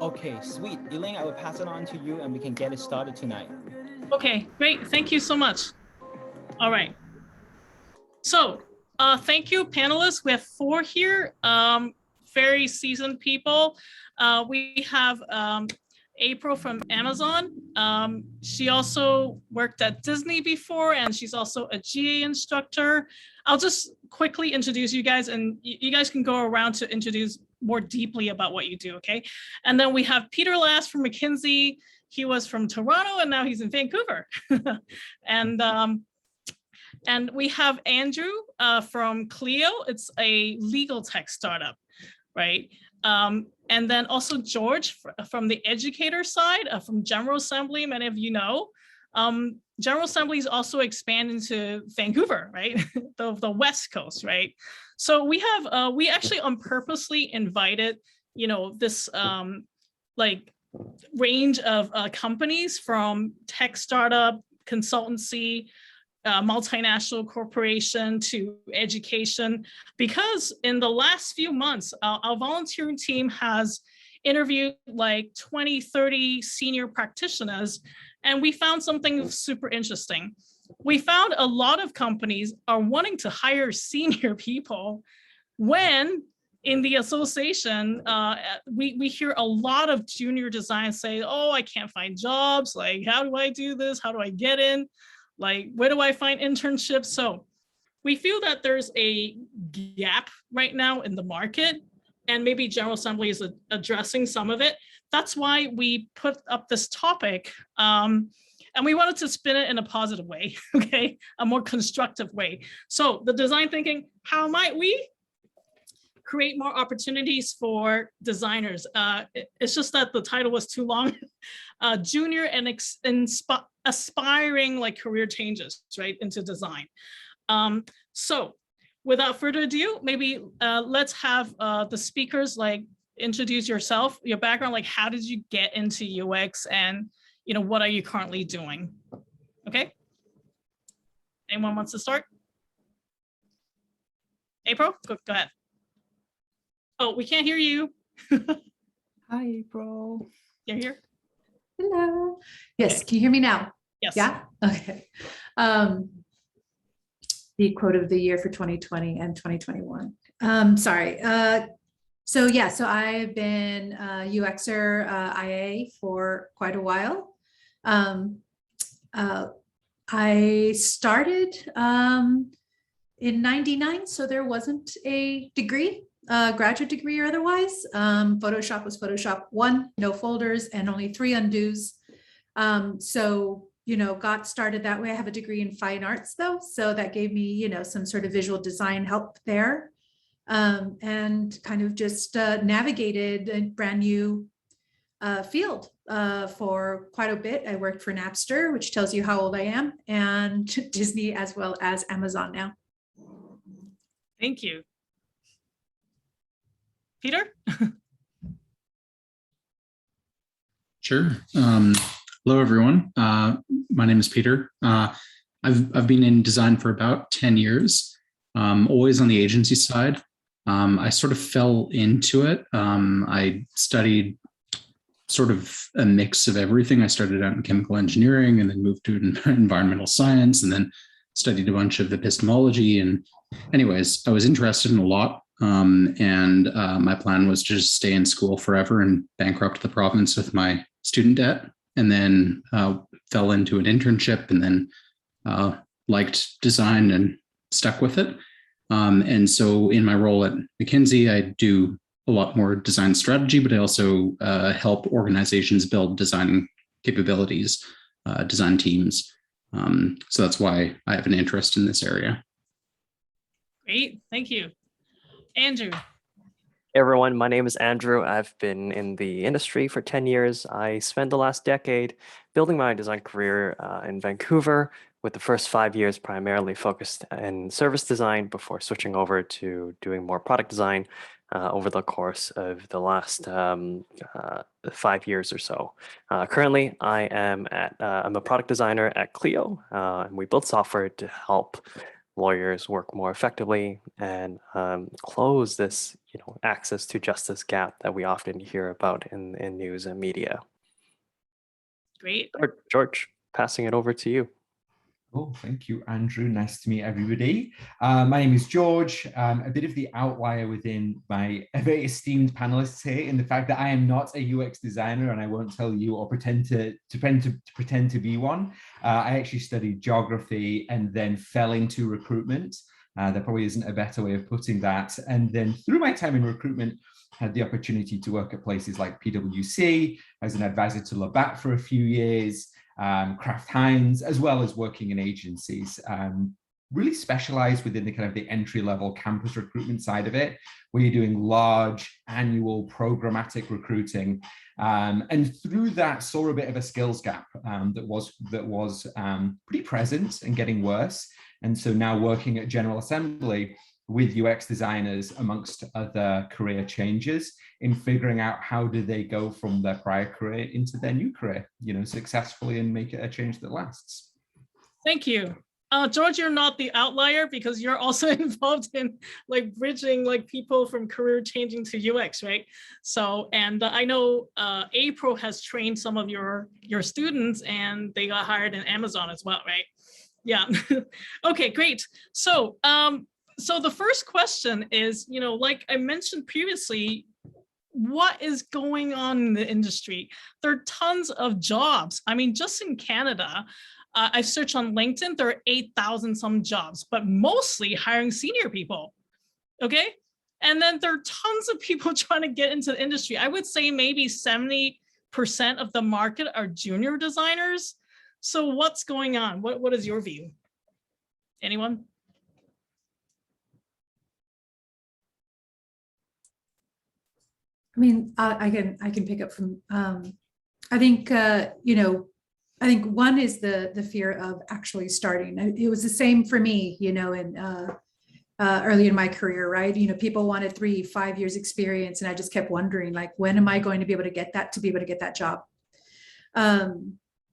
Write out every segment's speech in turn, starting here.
Okay, sweet. Elaine, I will pass it on to you and we can get it started tonight. Okay, great. Thank you so much. All right. So thank you, panelists. We have 4 here, very seasoned people. We have April from Amazon. She also worked at Disney before, and she's also a GA instructor. I'll just quickly introduce you guys, and you guys can go around to introduce more deeply about what you do, okay? And then we have Peter Last from McKinsey. He was from Toronto, and now he's in Vancouver. And we have Andrew from Clio. It's a legal tech startup, right? And then also George from the educator side, from General Assembly, many of you know. General Assembly is also expanding to Vancouver, right? the West Coast, right? So we have, we actually purposely invited, this like range of companies from tech startup, consultancy, multinational corporation to education, because in the last few months, our volunteering team has interviewed like 20, 30 senior practitioners, and we found something super interesting. We found a lot of companies are wanting to hire senior people when in the association, we hear a lot of junior designers say, oh, I can't find jobs. Like, how do I do this? How do I get in? Like, where do I find internships? So we feel that there's a gap right now in the market, and maybe General Assembly is addressing some of it. That's why we put up this topic. And we wanted to spin it in a positive way, okay? A more constructive way. So the design thinking, how might we create more opportunities for designers? It's just that the title was too long. Junior and aspiring like career changes, right, into design. So without further ado, maybe let's have the speakers like introduce yourself, your background, like how did you get into UX, and what are you currently doing? Okay. Anyone wants to start? April, go ahead. Oh, we can't hear you. Hi, April. You're here? Hello. Yes, Okay. can you hear me now? Yes. Yeah? Okay. The quote of the year for 2020 and 2021. Sorry. So I've been a UXer IA for quite a while. I started in '99, so there wasn't a degree, graduate degree or otherwise. Photoshop was Photoshop 1, no folders, and only 3 undos. So, got started that way. I have a degree in fine arts though, so that gave me, some sort of visual design help there, and kind of just navigated a brand new field for quite a bit. I worked for Napster, which tells you how old I am, and Disney, as well as Amazon now. Thank you. Peter? Sure. Hello, everyone. My name is Peter. I've been in design for about 10 years, always on the agency side. I sort of fell into it. I studied sort of a mix of everything. I started out in chemical engineering and then moved to environmental science and then studied a bunch of epistemology. And anyways, I was interested in a lot. My plan was to just stay in school forever and bankrupt the province with my student debt, and then fell into an internship, and then liked design and stuck with it. And so in my role at McKinsey, I do a lot more design strategy, but I also help organizations build design capabilities, design teams. So that's why I have an interest in this area. Great, thank you. Andrew. Hey everyone, my name is Andrew. I've been in the industry for 10 years. I spent the last decade building my design career in Vancouver, with the first 5 years primarily focused in service design before switching over to doing more product design over the course of the last 5 years or so. Currently, I'm a product designer at Clio, and we build software to help lawyers work more effectively and close this, access to justice gap that we often hear about in news and media. Great. George, passing it over to you. Oh, thank you, Andrew. Nice to meet everybody. My name is George. A bit of the outlier within my very esteemed panelists here in the fact that I am not a UX designer, and I won't tell you or pretend to be one. I actually studied geography and then fell into recruitment. There probably isn't a better way of putting that. And then through my time in recruitment, had the opportunity to work at places like PwC, as an advisor to Labatt for a few years, Kraft Heinz, as well as working in agencies. Really specialized within the kind of the entry-level campus recruitment side of it, where you're doing large annual programmatic recruiting. And through that saw a bit of a skills gap that was pretty present and getting worse. And so now working at General Assembly with UX designers amongst other career changes in figuring out how do they go from their prior career into their new career, successfully and make it a change that lasts. Thank you. George, you're not the outlier because you're also involved in like bridging like people from career changing to UX, right? So, and I know April has trained some of your students and they got hired in Amazon as well, right? Yeah. Okay, great. So, so the first question is, like I mentioned previously, what is going on in the industry? There are tons of jobs. I mean, just in Canada, I've searched on LinkedIn, there are 8,000 some jobs, but mostly hiring senior people, okay? And then there are tons of people trying to get into the industry. I would say maybe 70% of the market are junior designers. So what's going on? What is your view? Anyone? I mean, I can pick up from, I think, I think one is the fear of actually starting. It was the same for me, in early in my career, right? People wanted 3-5 years experience, and I just kept wondering, like, when am I going to be able to get that job?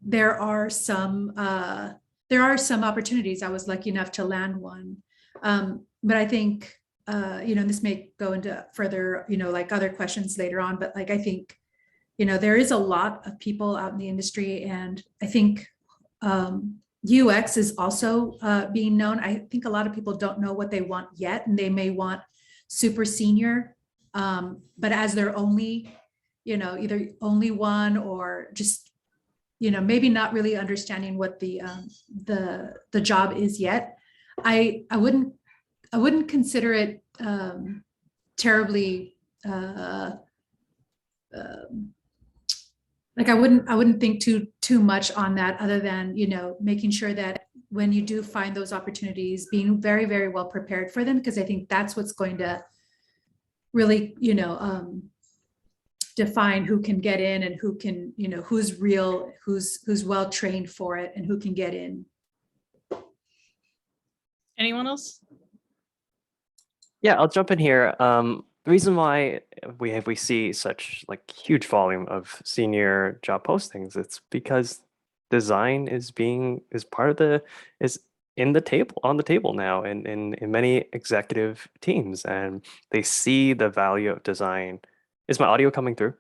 There are some opportunities. I was lucky enough to land one, but I think, and this may go into further, like other questions later on, but like, I think, there is a lot of people out in the industry, and I think UX is also being known. I think a lot of people don't know what they want yet, and they may want super senior, but as their only, either only one or just, maybe not really understanding what the job is yet. I wouldn't consider it terribly like I wouldn't think too much on that, other than making sure that when you do find those opportunities, being very, very well prepared for them, because I think that's what's going to really define who can get in and who can, who's real, who's well trained for it, and who can get in. Anyone else? Yeah, I'll jump in here. The reason why we see such like huge volume of senior job postings, it's because design is on the table now in many executive teams, and they see the value of design. Is my audio coming through?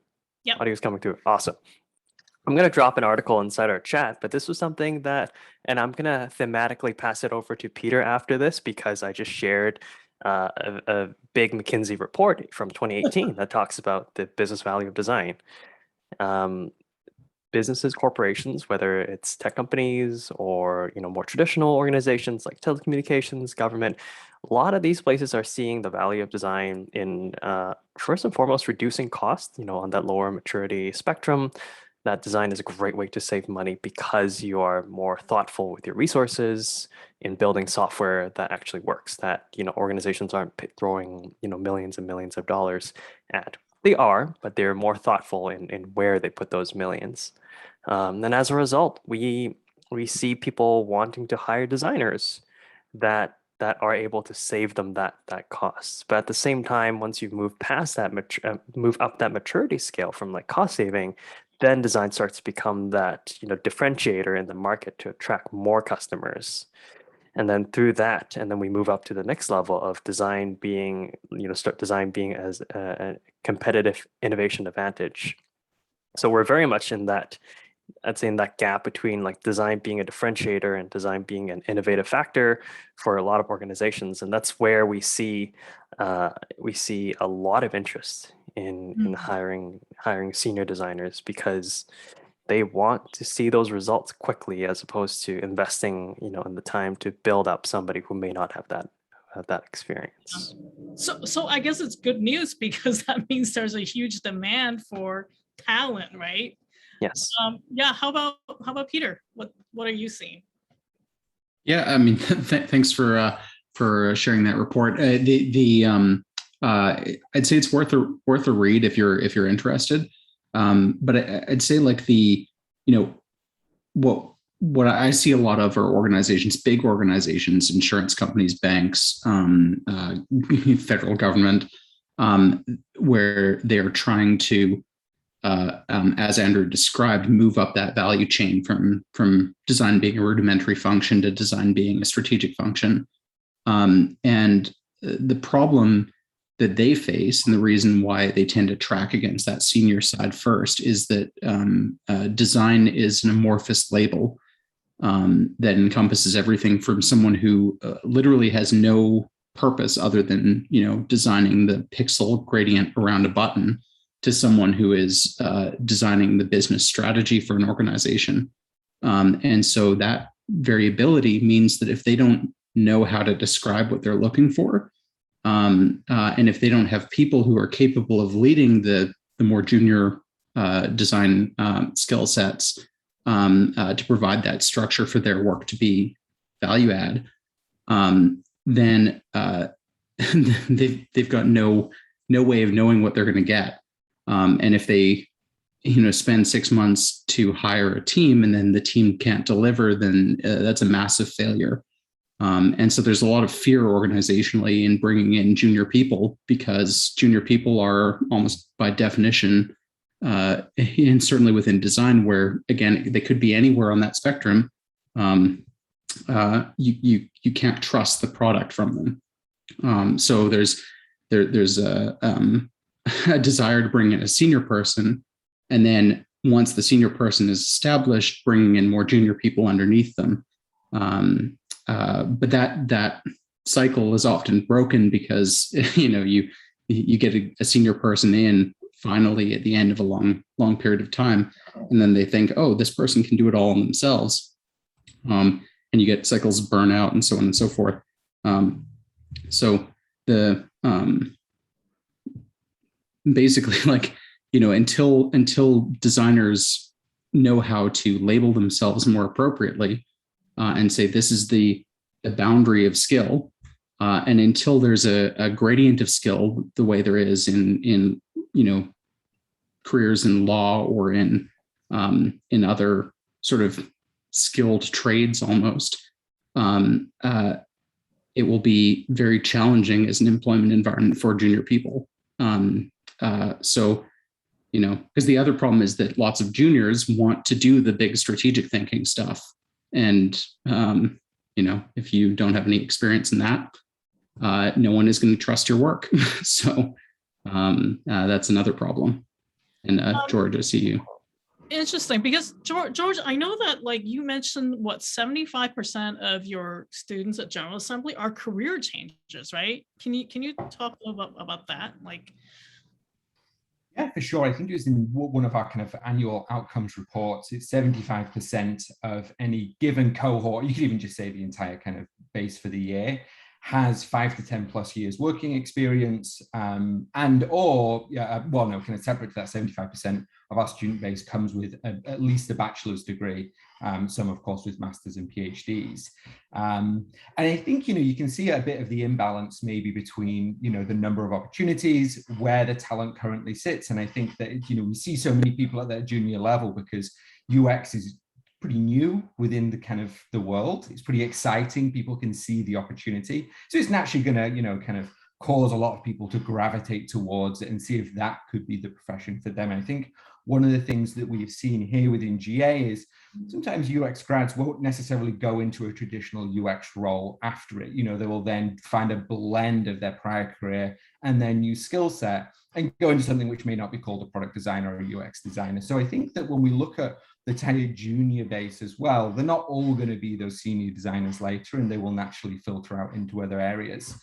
Yeah. Audio is coming through. Awesome. I'm going to drop an article inside our chat, but this was something that, and I'm going to thematically pass it over to Peter after this, because I just shared a big McKinsey report from 2018 that talks about the business value of design. Businesses, corporations, whether it's tech companies or more traditional organizations like telecommunications, government, a lot of these places are seeing the value of design in first and foremost reducing costs. On that lower maturity spectrum, that design is a great way to save money because you are more thoughtful with your resources in building software that actually works, that organizations aren't throwing millions and millions of dollars at. They are, but they're more thoughtful in where they put those millions. And as a result, we see people wanting to hire designers that are able to save them that cost. But at the same time, once you move past that, move up that maturity scale from like cost saving, then design starts to become that differentiator in the market to attract more customers. And then through that, and then we move up to the next level of design being, start design being as a competitive innovation advantage. So we're very much in that, I'd say, in that gap between like design being a differentiator and design being an innovative factor for a lot of organizations. And that's where we see a lot of interest in hiring senior designers, because they want to see those results quickly, as opposed to investing, in the time to build up somebody who may not have that experience. So I guess it's good news, because that means there's a huge demand for talent, right? Yes. Yeah. How about Peter? What are you seeing? Yeah, I mean, thanks for sharing that report. I'd say it's worth a read if you're interested. But I'd say like what I see a lot of are organizations, big organizations, insurance companies, banks, federal government, where they're trying to, as Andrew described, move up that value chain from design being a rudimentary function to design being a strategic function. And the problem that they face, and the reason why they tend to track against that senior side first, is that design is an amorphous label that encompasses everything from someone who literally has no purpose other than designing the pixel gradient around a button, to someone who is designing the business strategy for an organization. And so that variability means that if they don't know how to describe what they're looking for, and if they don't have people who are capable of leading the more junior design skill sets to provide that structure for their work to be value add, then they've got no way of knowing what they're going to get. And if they spend 6 months to hire a team and then the team can't deliver, then that's a massive failure. And so there's a lot of fear organizationally in bringing in junior people, because junior people are almost by definition, and certainly within design, where again, they could be anywhere on that spectrum, you can't trust the product from them. So there's a desire to bring in a senior person, and then once the senior person is established, bringing in more junior people underneath them. But that cycle is often broken, because you get a senior person in finally at the end of a long period of time, and then they think, oh, this person can do it all on themselves, and you get cycles of burnout and so on and so forth. So the basically, like, until designers know how to label themselves more appropriately, and say this is the boundary of skill, and until there's a gradient of skill, the way there is in careers in law or in other sort of skilled trades almost, it will be very challenging as an employment environment for junior people. So, because the other problem is that lots of juniors want to do the big strategic thinking stuff. And, if you don't have any experience in that, no one is going to trust your work. So that's another problem. And George, I see you. Interesting, because George, I know that, like, you mentioned 75% of your students at General Assembly are career changers, right? Can you talk a little bit about that? Like, yeah, for sure. I think it was in one of our kind of annual outcomes reports. It's 75% of any given cohort, you could even just say the entire kind of base for the year, has 5 to 10 plus years working experience, kind of separate to that, 75% of our student base comes with at least a bachelor's degree, some of course with masters and PhDs. And I think, you can see a bit of the imbalance maybe between, the number of opportunities, where the talent currently sits. And I think that, we see so many people at that junior level because UX is pretty new within the kind of the world. It's pretty exciting. People can see the opportunity. So it's naturally going to, kind of cause a lot of people to gravitate towards it and see if that could be the profession for them. And I think one of the things that we've seen here within GA is sometimes UX grads won't necessarily go into a traditional UX role after it. You know, they will then find a blend of their prior career and their new skill set and go into something which may not be called a product designer or a UX designer. So I think that when we look at the tenured junior base as well, they're not all going to be those senior designers later, and they will naturally filter out into other areas.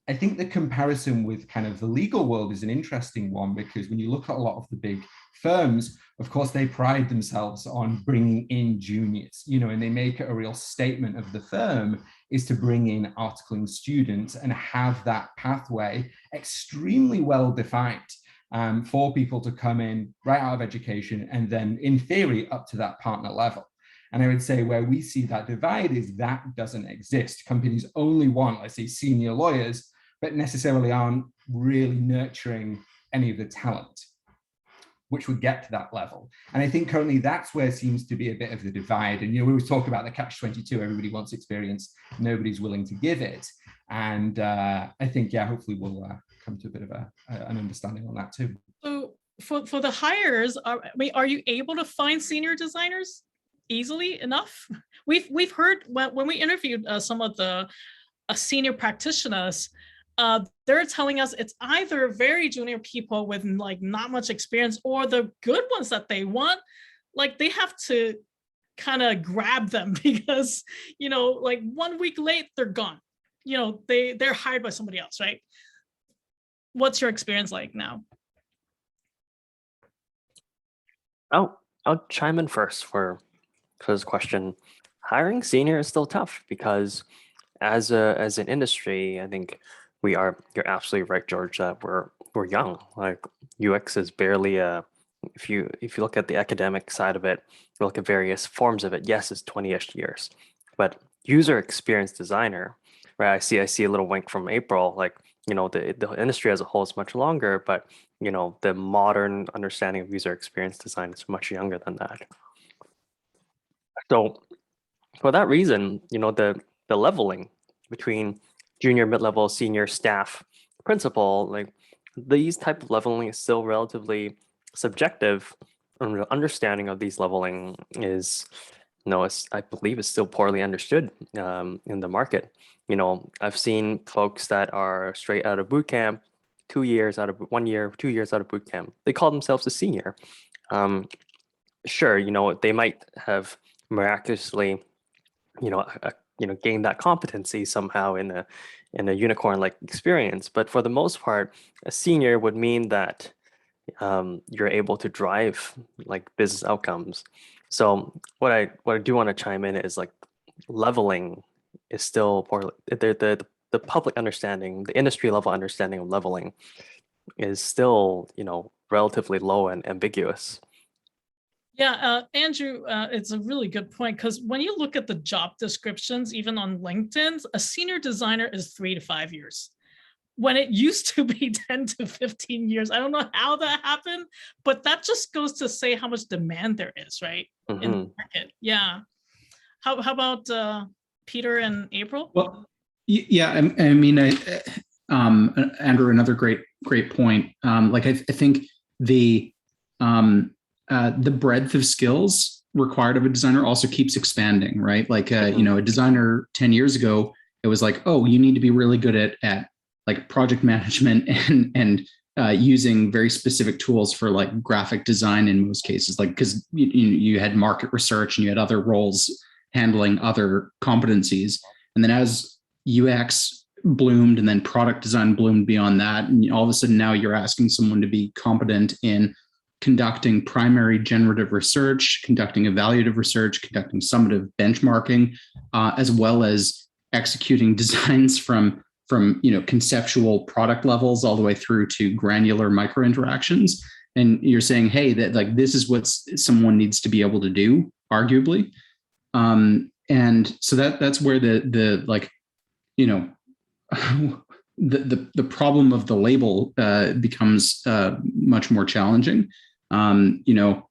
I think the comparison with kind of the legal world is an interesting one, because when you look at a lot of the big firms, of course, they pride themselves on bringing in juniors, you know, and they make it a real statement of the firm is to bring in articling students and have that pathway extremely well defined for people to come in right out of education and then in theory up to that partner level. And I would say where we see that divide is that doesn't exist. Companies only want, let's say, senior lawyers, but necessarily aren't really nurturing any of the talent which would get to that level. And I think currently that's where seems to be a bit of the divide. And, you know, we always talk about the catch-22, everybody wants experience, nobody's willing to give it. And I think, yeah, hopefully we'll come to a bit of an understanding on that too. So for the hires, are you able to find senior designers easily enough? We've heard when we interviewed some of the senior practitioners, they're telling us it's either very junior people with like not much experience, or the good ones that they want, like they have to kind of grab them because, you know, like 1 week late, they're gone. You know, they're hired by somebody else, right? What's your experience like now? I'll chime in first for this question. Hiring senior is still tough because as an industry, I think you're absolutely right, George, that we're young. Like UX is barely if you look at the academic side of it, you look at various forms of it, yes, it's 20-ish years. But user experience designer, right? I see a little wink from April, like, you know, the industry as a whole is much longer, but you know, the modern understanding of user experience design is much younger than that. So for that reason, you know, the leveling between junior, mid-level, senior, staff, principal, like these type of leveling is still relatively subjective. And the understanding of these leveling is, you know, I believe is still poorly understood in the market. You know, I've seen folks that are straight out of boot camp, 2 years out of 1 year, 2 years out of boot camp. They call themselves a senior. Sure, you know, they might have miraculously, gain that competency somehow in a unicorn-like experience. But for the most part, a senior would mean that you're able to drive like business outcomes. So what I do want to chime in is like leveling is still poor. The public understanding, the industry level understanding of leveling is still, you know, relatively low and ambiguous. Yeah, Andrew, it's a really good point, because when you look at the job descriptions, even on LinkedIn, a senior designer is 3 to 5 years, when it used to be 10 to 15 years. I don't know how that happened, but that just goes to say how much demand there is, right, in the market. Yeah. How about Peter and April? Well, yeah, I mean, Andrew, another great point. Like I think the breadth of skills required of a designer also keeps expanding, right? Like, you know, a designer 10 years ago, it was like, oh, you need to be really good at like project management and using very specific tools for like graphic design in most cases, like, because you had market research and you had other roles handling other competencies. And then as UX bloomed and then product design bloomed beyond that, and all of a sudden now you're asking someone to be competent in conducting primary generative research, conducting evaluative research, conducting summative benchmarking, as well as executing designs from you know, conceptual product levels all the way through to granular micro interactions. And you're saying, hey, that like this is what someone needs to be able to do, arguably. And so that's where the like, you know, the problem of the label becomes much more challenging. You know,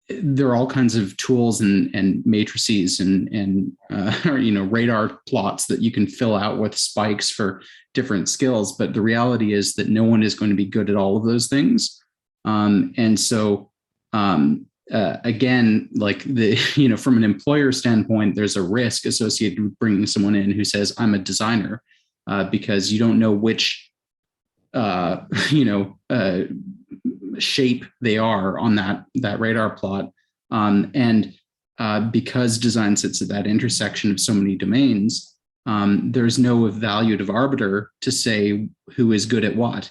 there are all kinds of tools and matrices and or, radar plots that you can fill out with spikes for different skills. But the reality is that no one is going to be good at all of those things. And so again, like from an employer standpoint, there's a risk associated with bringing someone in who says, I'm a designer, because you don't know which, shape they are on that radar plot. And because design sits at that intersection of so many domains, there's no evaluative arbiter to say who is good at what.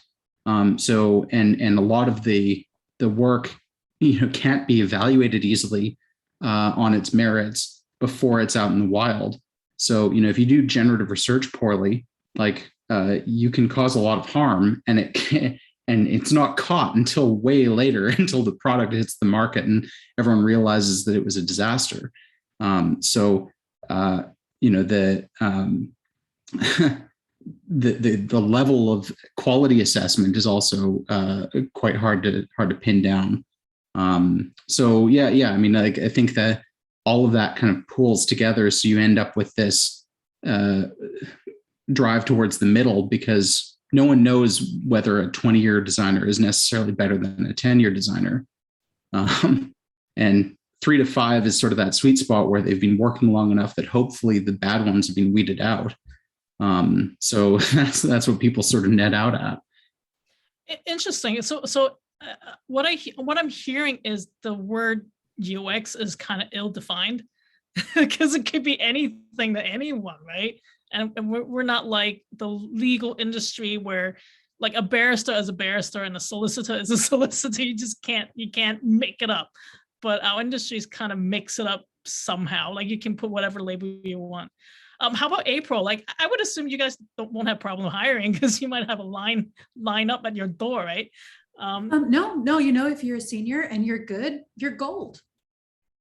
So a lot of the work, can't be evaluated easily on its merits before it's out in the wild. So, if you do generative research poorly, like you can cause a lot of harm, and it's not caught until way later, until the product hits the market and everyone realizes that it was a disaster. The level of quality assessment is also quite hard to pin down. I think that all of that kind of pools together, so you end up with this drive towards the middle, because no one knows whether a 20-year designer is necessarily better than a 10-year designer. And 3 to 5 is sort of that sweet spot where they've been working long enough that hopefully the bad ones have been weeded out. So that's what people sort of net out at. Interesting. So what I'm hearing is the word UX is kind of ill-defined, because it could be anything to anyone, right? And we're not like the legal industry where like a barrister is a barrister and a solicitor is a solicitor. You can't make it up. But our industries kind of mix it up somehow. Like you can put whatever label you want. How about April? Like I would assume you guys won't have problem hiring, because you might have a line up at your door, right? No, if you're a senior and you're good, you're gold,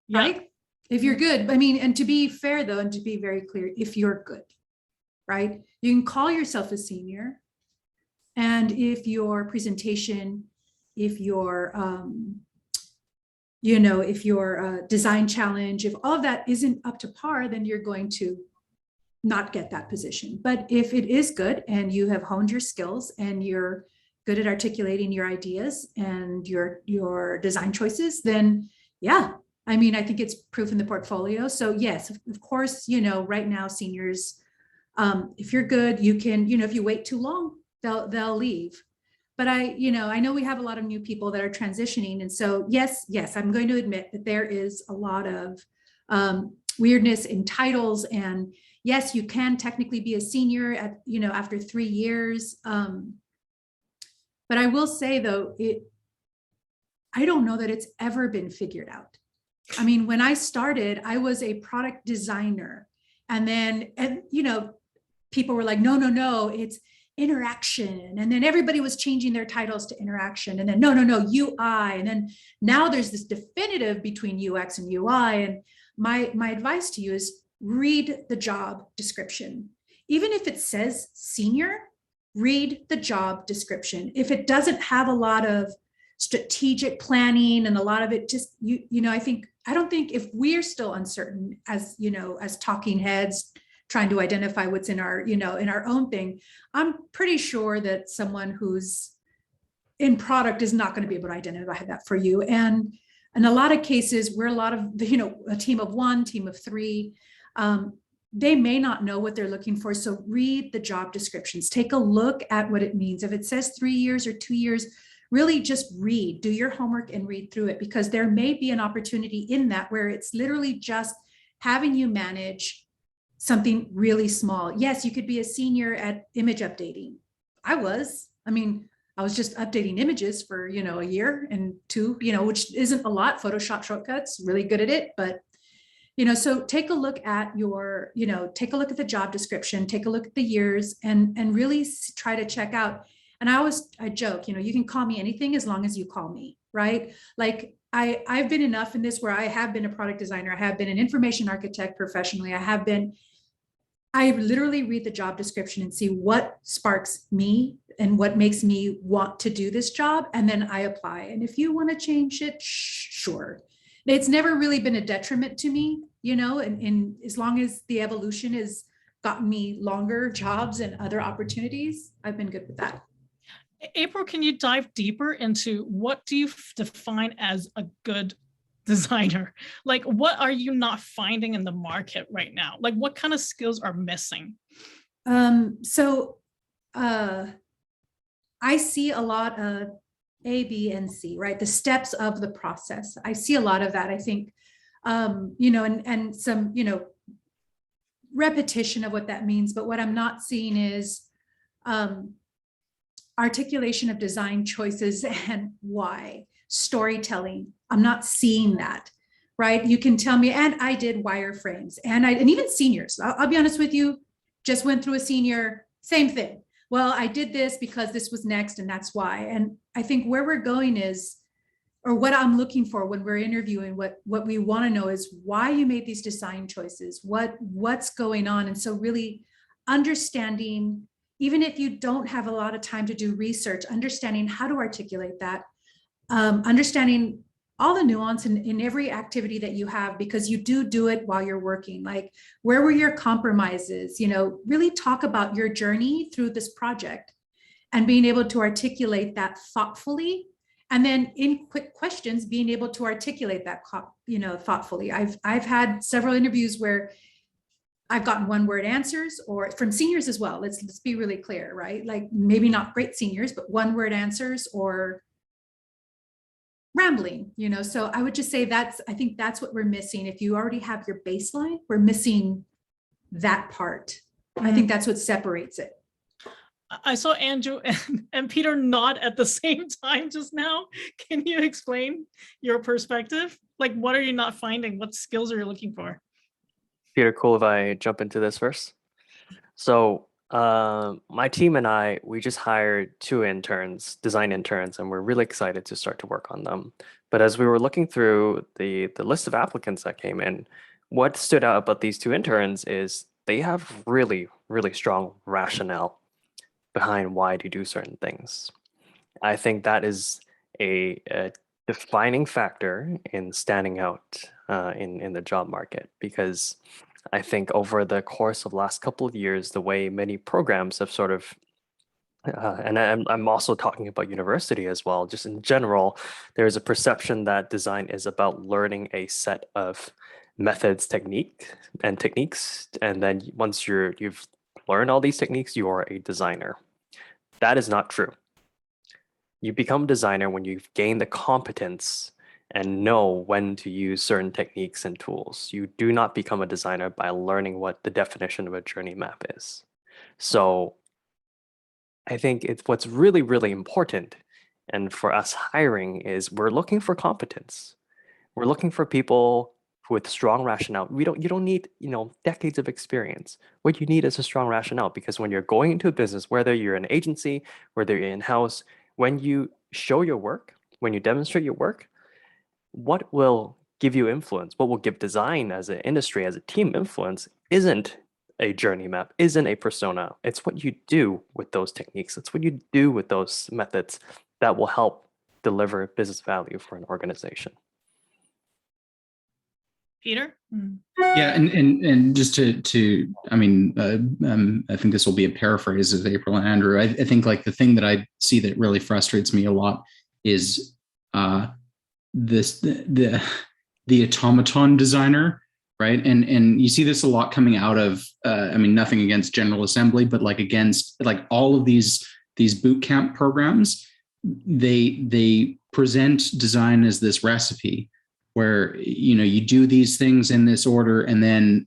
Yeah. right? If you're good, and to be fair though, and to be very clear, if you're good, right? You can call yourself a senior. And if your presentation, if your, if your design challenge, if all of that isn't up to par, then you're going to not get that position. But if it is good and you have honed your skills and you're good at articulating your ideas and your design choices, then yeah, I think it's proof in the portfolio. So yes, of course, right now seniors, if you're good, you can, if you wait too long, they'll leave. But I know we have a lot of new people that are transitioning. And so, yes, I'm going to admit that there is a lot of weirdness in titles. And yes, you can technically be a senior at, after 3 years. But I will say though, I don't know that it's ever been figured out. When I started, I was a product designer, and people were like, no, it's interaction. And then everybody was changing their titles to interaction. And then no, UI. And then now there's this definitive between UX and UI. And my advice to you is read the job description. Even if it says senior, read the job description. If it doesn't have a lot of strategic planning and a lot of it just, I don't think, if we're still uncertain as talking heads, trying to identify what's in our, in our own thing, I'm pretty sure that someone who's in product is not going to be able to identify that for you. And in a lot of cases, we're a lot of, a team of 1, team of 3. They may not know what they're looking for. So read the job descriptions, take a look at what it means. If it says 3 years or 2 years, really just read, do your homework and read through it, because there may be an opportunity in that where it's literally just having you manage something really small. Yes, you could be a senior at image updating. I was just updating images for, a year and 2, which isn't a lot. Photoshop shortcuts, really good at it. But, so take a look at take a look at the job description, take a look at the years, and really try to check out. And I joke, you can call me anything as long as you call me, right? Like I've been enough in this where I have been a product designer. I have been an information architect professionally. I literally read the job description and see what sparks me and what makes me want to do this job. And then I apply. And if you want to change it, sure. it's never really been a detriment to me, and as long as the evolution has gotten me longer jobs and other opportunities, I've been good with that. April, can you dive deeper into what do you define as a good designer? Like, what are you not finding in the market right now? Like, what kind of skills are missing? I see a lot of A, B, and C, right? The steps of the process. I see a lot of that. I think, and some, repetition of what that means. But what I'm not seeing is articulation of design choices and why, storytelling. I'm not seeing that, right? You can tell me, and I did wireframes, and even seniors. I'll be honest with you, just went through a senior, same thing. Well, I did this because this was next, and that's why. And I think where we're going is, or what I'm looking for when we're interviewing, what we want to know is why you made these design choices, what's going on. And so really understanding, even if you don't have a lot of time to do research, understanding how to articulate that, understanding all the nuance in every activity that you have, because you do it while you're working. Like, where were your compromises? Really talk about your journey through this project and being able to articulate that thoughtfully. And then in quick questions, being able to articulate that, thoughtfully. I've had several interviews where I've gotten one-word answers, or from seniors as well. Let's be really clear, right? Like, maybe not great seniors, but one-word answers or rambling, so I would just say I think that's what we're missing. If you already have your baseline, we're missing that part. I think that's what separates it. I saw Andrew and Peter nod at the same time just now. Can you explain your perspective? Like, what are you not finding? What skills are you looking for? Peter, cool if I jump into this first. So my team and I, we just hired 2 interns, design interns, and we're really excited to start to work on them. But as we were looking through the list of applicants that came in, what stood out about these 2 interns is they have really, really strong rationale behind why to do certain things. I think that is a defining factor in standing out in the job market, because I think over the course of the last couple of years, the way many programs have sort of, and I'm also talking about university as well, just in general, there's a perception that design is about learning a set of methods, techniques, and then once you've learned all these techniques, you are a designer. That is not true. You become a designer when you've gained the competence and know when to use certain techniques and tools. You do not become a designer by learning what the definition of a journey map is. So I think it's what's really, really important. And for us hiring is we're looking for competence. We're looking for people with strong rationale. You don't need, decades of experience. What you need is a strong rationale, because when you're going into a business, whether you're an agency, whether you're in-house, when you show your work, when you demonstrate your work, what will give you influence, what will give design as an industry, as a team influence, isn't a journey map, isn't a persona. It's what you do with those techniques. It's what you do with those methods that will help deliver business value for an organization. Peter? Yeah, and just to I think this will be a paraphrase of April and Andrew. I think like the thing that I see that really frustrates me a lot is the automaton designer, right? And you see this a lot coming out of nothing against General Assembly, but like against like all of these boot camp programs. They present design as this recipe where you do these things in this order, and then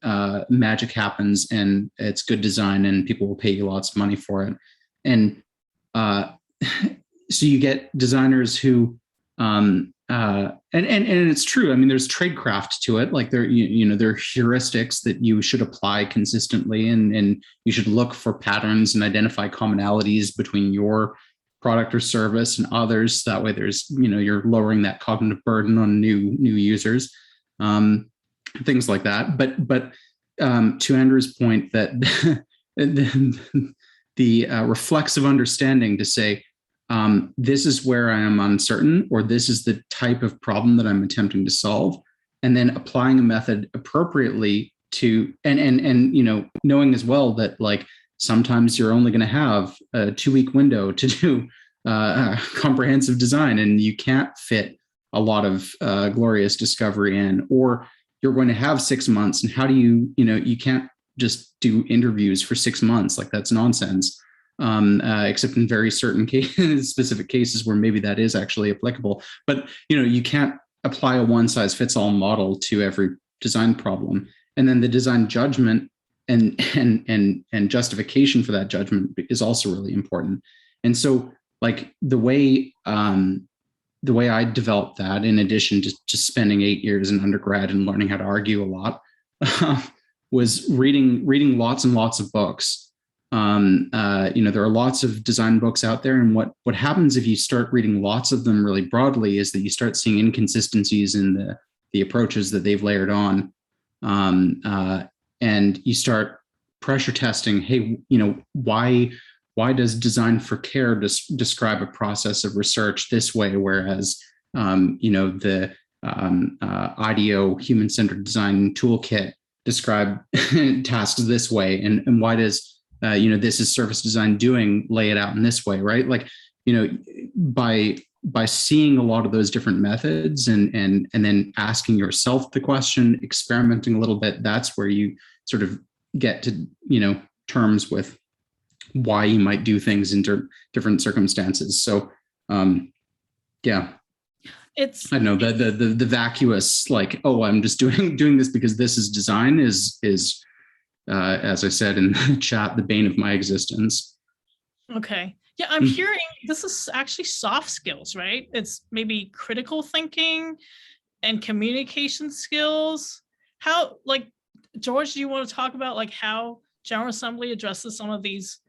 magic happens, and it's good design, and people will pay you lots of money for it. And so you get designers who, and it's true. I mean, there's tradecraft to it. Like there are heuristics that you should apply consistently, and you should look for patterns and identify commonalities between your product or service and others. That way there's, you're lowering that cognitive burden on new users, things like that. But to Andrew's point, that the reflexive understanding to say, this is where I am uncertain, or this is the type of problem that I'm attempting to solve. and then applying a method appropriately to, and you know, knowing as well that like sometimes you're only going to have a 2-week window to do comprehensive design, and you can't fit a lot of glorious discovery in, or you're going to have 6 months, and how do you, you know, you can't just do interviews for 6 months. Like that's nonsense. Except in very certain cases, specific cases where maybe that is actually applicable. But you know, you can't apply a one-size-fits-all model to every design problem. And then the design judgment and justification for that judgment is also really important. And so, like the way I developed that, in addition to just spending 8 years in undergrad and learning how to argue a lot, was reading lots and lots of books. You know, there are lots of design books out there, and what happens if you start reading lots of them really broadly is that you start seeing inconsistencies in the approaches that they've layered on, and you start pressure testing. Hey, you know, why does design for care describe a process of research this way, whereas you know, the IDEO human-centered design toolkit describe tasks this way, and why does you know, this is service design doing lay it out in this way, right? Like, you know, by seeing a lot of those different methods and then asking yourself the question, experimenting a little bit, that's where you sort of get to, you know, terms with why you might do things in different circumstances. So yeah, It's, I don't know, the vacuous, like, oh, I'm just doing this because this is design is as I said in the chat, the bane of my existence. okay. Yeah, I'm hearing this is actually soft skills, right? It's maybe critical thinking and communication skills. How, like, George, do you want to talk about like how General Assembly addresses some of these,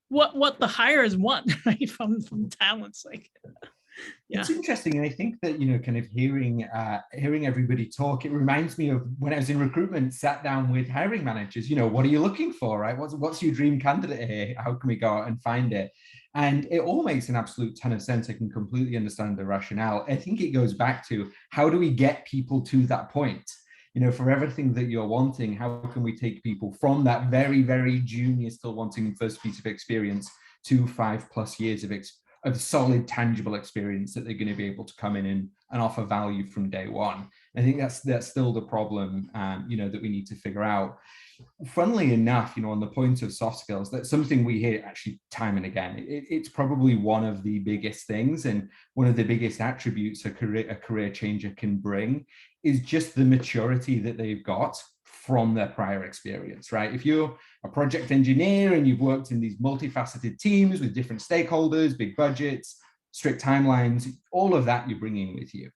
what the hires want, right, from talents? Like, yeah. It's interesting, and I think that, you know, kind of hearing everybody talk, it reminds me of when I was in recruitment, sat down with hiring managers. You know, what are you looking for, right? What's your dream candidate here? How can we go out and find it? And it all makes an absolute ton of sense. I can completely understand the rationale. I think it goes back to, how do we get people to that point? You know, for everything that you're wanting, how can we take people from that very, very junior, still wanting first piece of experience, to 5+ years of solid, tangible experience that they're going to be able to come in and offer value from day one? I think that's still the problem, you know, that we need to figure out. Funnily enough, you know, on the point of soft skills, that's something we hear actually time and again. It's probably one of the biggest things, and one of the biggest attributes a career changer can bring is just the maturity that they've got from their prior experience, right? If you're a project engineer and you've worked in these multifaceted teams with different stakeholders, big budgets, strict timelines, all of that you're bringing with you.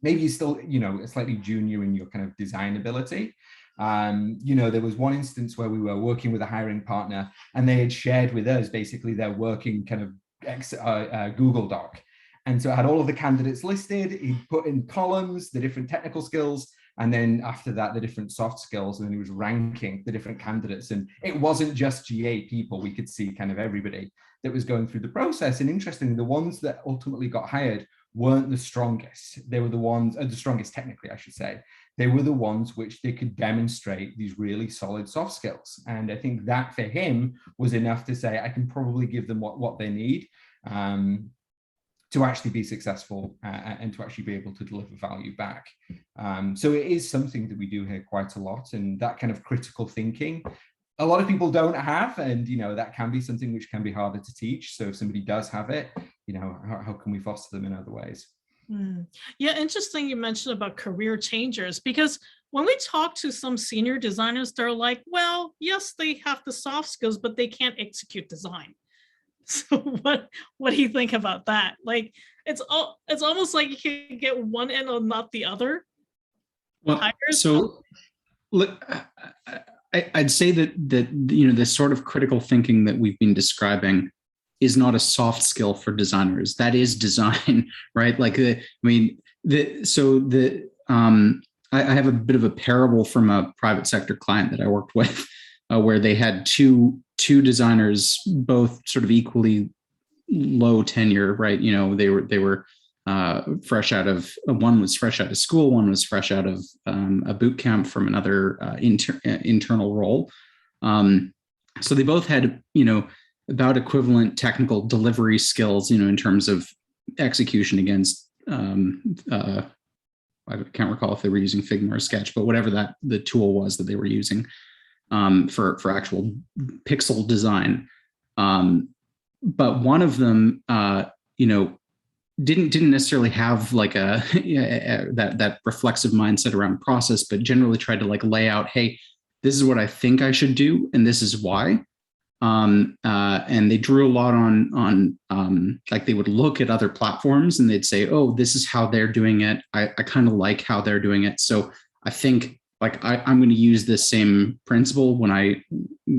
Maybe you're still, you know, slightly junior in your kind of design ability. You know, there was one instance where we were working with a hiring partner, and they had shared with us basically their working kind of Google Doc. And so it had all of the candidates listed. He put in columns the different technical skills, and then after that, the different soft skills, and then he was ranking the different candidates. And it wasn't just GA people. We could see kind of everybody that was going through the process. And interestingly, the ones that ultimately got hired weren't the strongest. They were the ones, the strongest technically, I should say. They were the ones which they could demonstrate these really solid soft skills. And I think that for him was enough to say, I can probably give them what they need to actually be successful and to actually be able to deliver value back. So it is something that we do hear quite a lot, and that kind of critical thinking, a lot of people don't have, and, you know, that can be something which can be harder to teach. So if somebody does have it, you know, how can we foster them in other ways? Yeah, interesting you mentioned about career changers, because when we talk to some senior designers, they're like, well, yes, they have the soft skills, but they can't execute design. So what do you think about that? Like, it's almost like you can get one end or not the other. Well, so look, I'd say that you know, this sort of critical thinking that we've been describing is not a soft skill for designers. That is design, right? Like, I have a bit of a parable from a private sector client that I worked with, where they had two designers, both sort of equally low tenure, right? You know, they were fresh out of one was fresh out of school, one was fresh out of a boot camp from another internal role. So they both had, about equivalent technical delivery skills, in terms of execution against, I can't recall if they were using Figma or Sketch, but whatever the tool was that they were using for actual pixel design. But one of them, didn't necessarily have like that reflexive mindset around process, but generally tried to like lay out, hey, this is what I think I should do, and this is why. And they drew a lot on like they would look at other platforms and they'd say, oh, this is how they're doing it. I kind of like how they're doing it. So I think like I'm going to use this same principle when I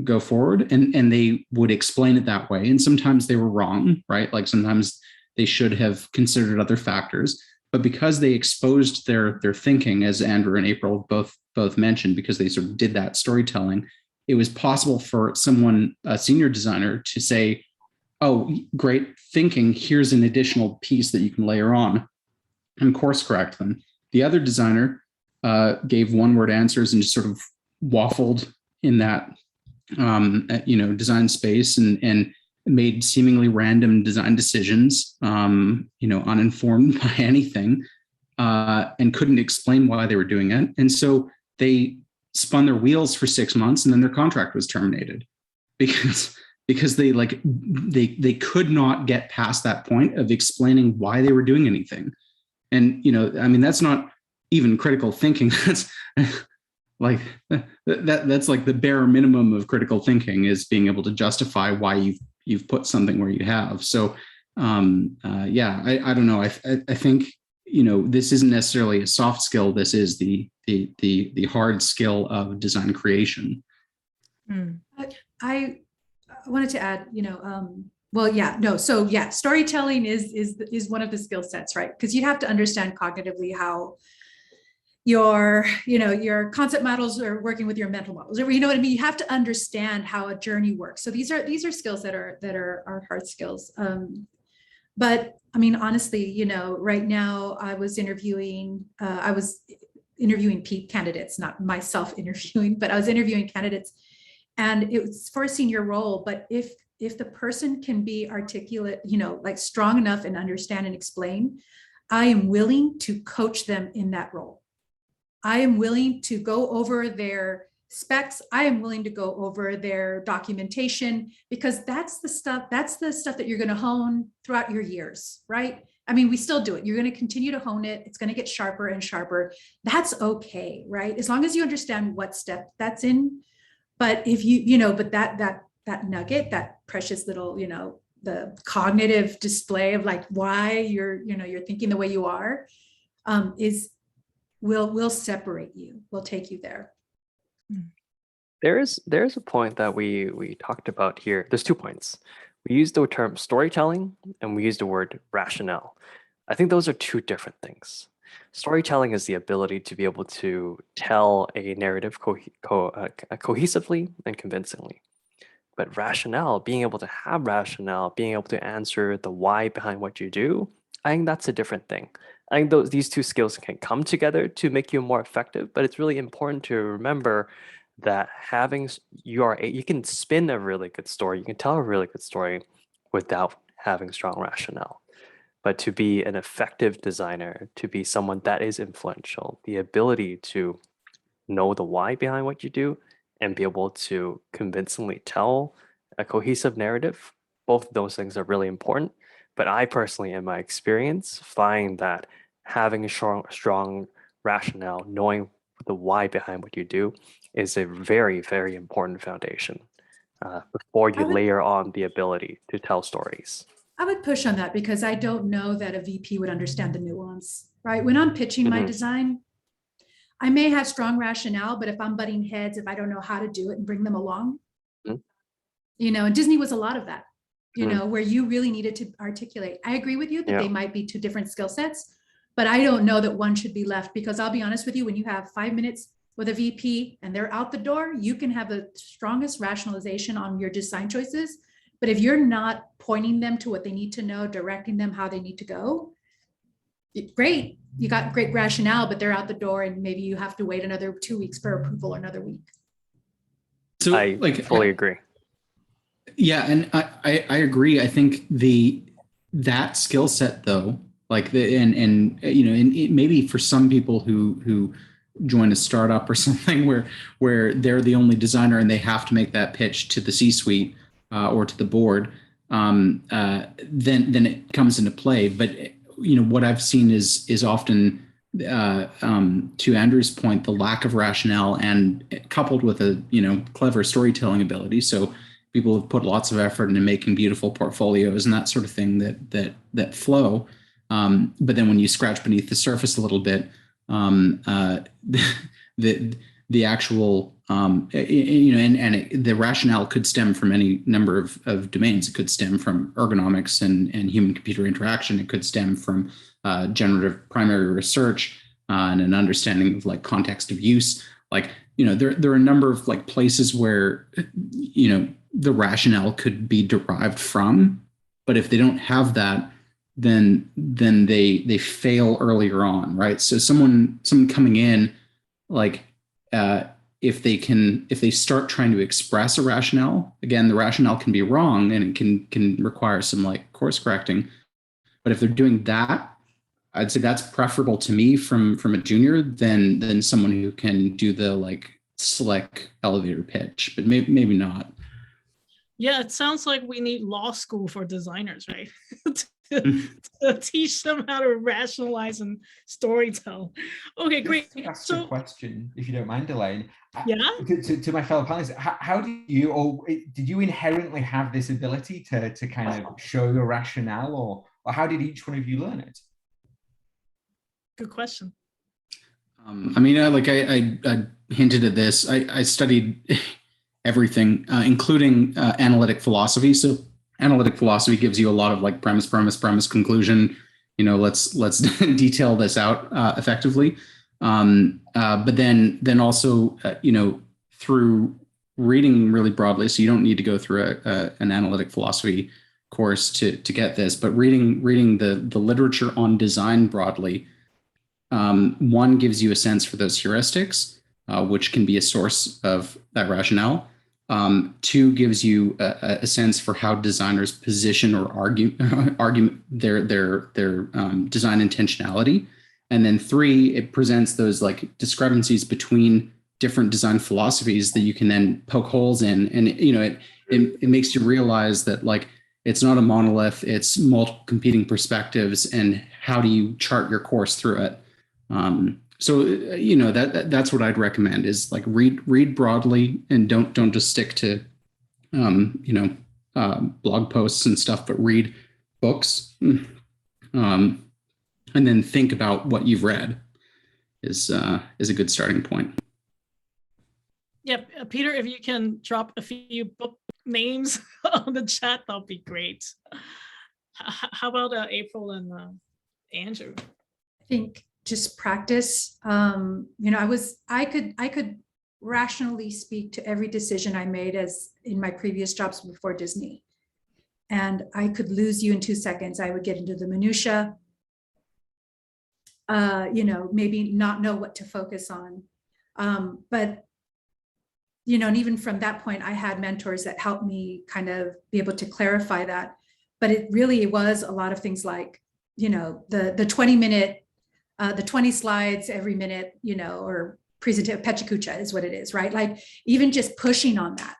go forward, and they would explain it that way. And sometimes they were wrong, right? Like sometimes they should have considered other factors, but because they exposed their thinking, as Andrew and April both mentioned, because they sort of did that storytelling, it was possible for someone, a senior designer, to say, oh, great thinking, here's an additional piece that you can layer on, and course correct them. The other designer gave one-word answers and just sort of waffled in that design space and made seemingly random design decisions, uninformed by anything, and couldn't explain why they were doing it. And so they spun their wheels for 6 months, and then their contract was terminated because they could not get past that point of explaining why they were doing anything. And that's not even critical thinking. That's like that's like the bare minimum of critical thinking, is being able to justify why you've put something where you have. So I don't know. I think this isn't necessarily a soft skill. This is the hard skill of design creation. I wanted to add, storytelling is one of the skill sets, right? Because you have to understand cognitively how your concept models are working with your mental models. You know what I mean? You have to understand how a journey works. So these are skills that are hard skills. But I mean, honestly, right now I was interviewing candidates, not myself interviewing, but I was interviewing candidates, and it was for a senior role. But if the person can be articulate, like strong enough and understand and explain, I am willing to coach them in that role. I am willing to go over their specs. I am willing to go over their documentation, because that's the stuff that you're going to hone throughout your years, right? I mean, we still do it. You're going to continue to hone it. It's going to get sharper and sharper. That's okay, right? As long as you understand what step that's in. But if but that nugget, that precious little, the cognitive display of like why you're thinking the way you are, will separate you. Will take you there. There's a point that we talked about here. There's 2 points. We used the term storytelling and we used the word rationale. I think those are 2 different things. Storytelling is the ability to be able to tell a narrative cohesively and convincingly. But rationale, being able to have rationale, being able to answer the why behind what you do, I think that's a different thing. I think these 2 skills can come together to make you more effective, but it's really important to remember that you can spin a really good story, you can tell a really good story without having strong rationale. But to be an effective designer, to be someone that is influential, the ability to know the why behind what you do and be able to convincingly tell a cohesive narrative, both of those things are really important. But I personally, in my experience, find that having a strong rationale, knowing the why behind what you do, is a very, very important foundation before you layer on the ability to tell stories. I would push on that, because I don't know that a VP would understand the nuance, right? When I'm pitching my design, I may have strong rationale, but if I'm butting heads, if I don't know how to do it and bring them along, and Disney was a lot of that, where you really needed to articulate. I agree with you that they might be 2 different skill sets, but I don't know that one should be left, because I'll be honest with you, when you have 5 minutes with a VP and they're out the door, you can have the strongest rationalization on your design choices. But if you're not pointing them to what they need to know, directing them how they need to go, great, you got great rationale, but they're out the door and maybe you have to wait another 2 weeks for approval or another week. So I fully agree. Yeah, and I agree. I think that skill set though, like maybe for some people who join a startup or something where they're the only designer and they have to make that pitch to the C-suite or to the board, then it comes into play. But what I've seen is often to Andrew's point, the lack of rationale and coupled with a clever storytelling ability. So people have put lots of effort into making beautiful portfolios and that sort of thing that flow. But then when you scratch beneath the surface a little bit, the actual the rationale could stem from any number of domains. It could stem from ergonomics and human computer interaction. It could stem from generative primary research and an understanding of like context of use. Like, there are a number of like places where, the rationale could be derived from, but if they don't have that, then they fail earlier on, right? So someone coming in, like, if they start trying to express a rationale, again, the rationale can be wrong and it can require some like course correcting. But if they're doing that, I'd say that's preferable to me from a junior than someone who can do the like slick elevator pitch, but maybe not. Yeah, it sounds like we need law school for designers, right? to teach them how to rationalize and storytell. Okay, great. Just to ask So, a question, if you don't mind, Elaine. Yeah. To my fellow panelists, how did you inherently have this ability to kind of show your rationale, or how did each one of you learn it? Good question. I hinted at this. I studied everything, including analytic philosophy. So analytic philosophy gives you a lot of like premise, conclusion. Let's detail this out effectively. But then also, through reading really broadly, so you don't need to go through an analytic philosophy course to get this, but reading the literature on design broadly, one gives you a sense for those heuristics, which can be a source of that rationale. Two gives you a sense for how designers position or argue their design intentionality. And then three, it presents those like discrepancies between different design philosophies that you can then poke holes in. And, it makes you realize that like, it's not a monolith, it's multiple competing perspectives, and how do you chart your course through it? So that's what I'd recommend is like read broadly and don't just stick to blog posts and stuff, but read books, and then think about what you've read is a good starting point. Yep, Peter, if you can drop a few book names on the chat, that'll be great. How about April and Andrew? I think just practice. I could rationally speak to every decision I made as in my previous jobs before Disney, and I could lose you in 2 seconds. I would get into the minutia, maybe not know what to focus on, but and even from that point, I had mentors that helped me kind of be able to clarify that. But it really was a lot of things like, the 20-minute, the 20 slides every minute, or presentative PechaKucha is what it is, right? Like even just pushing on that,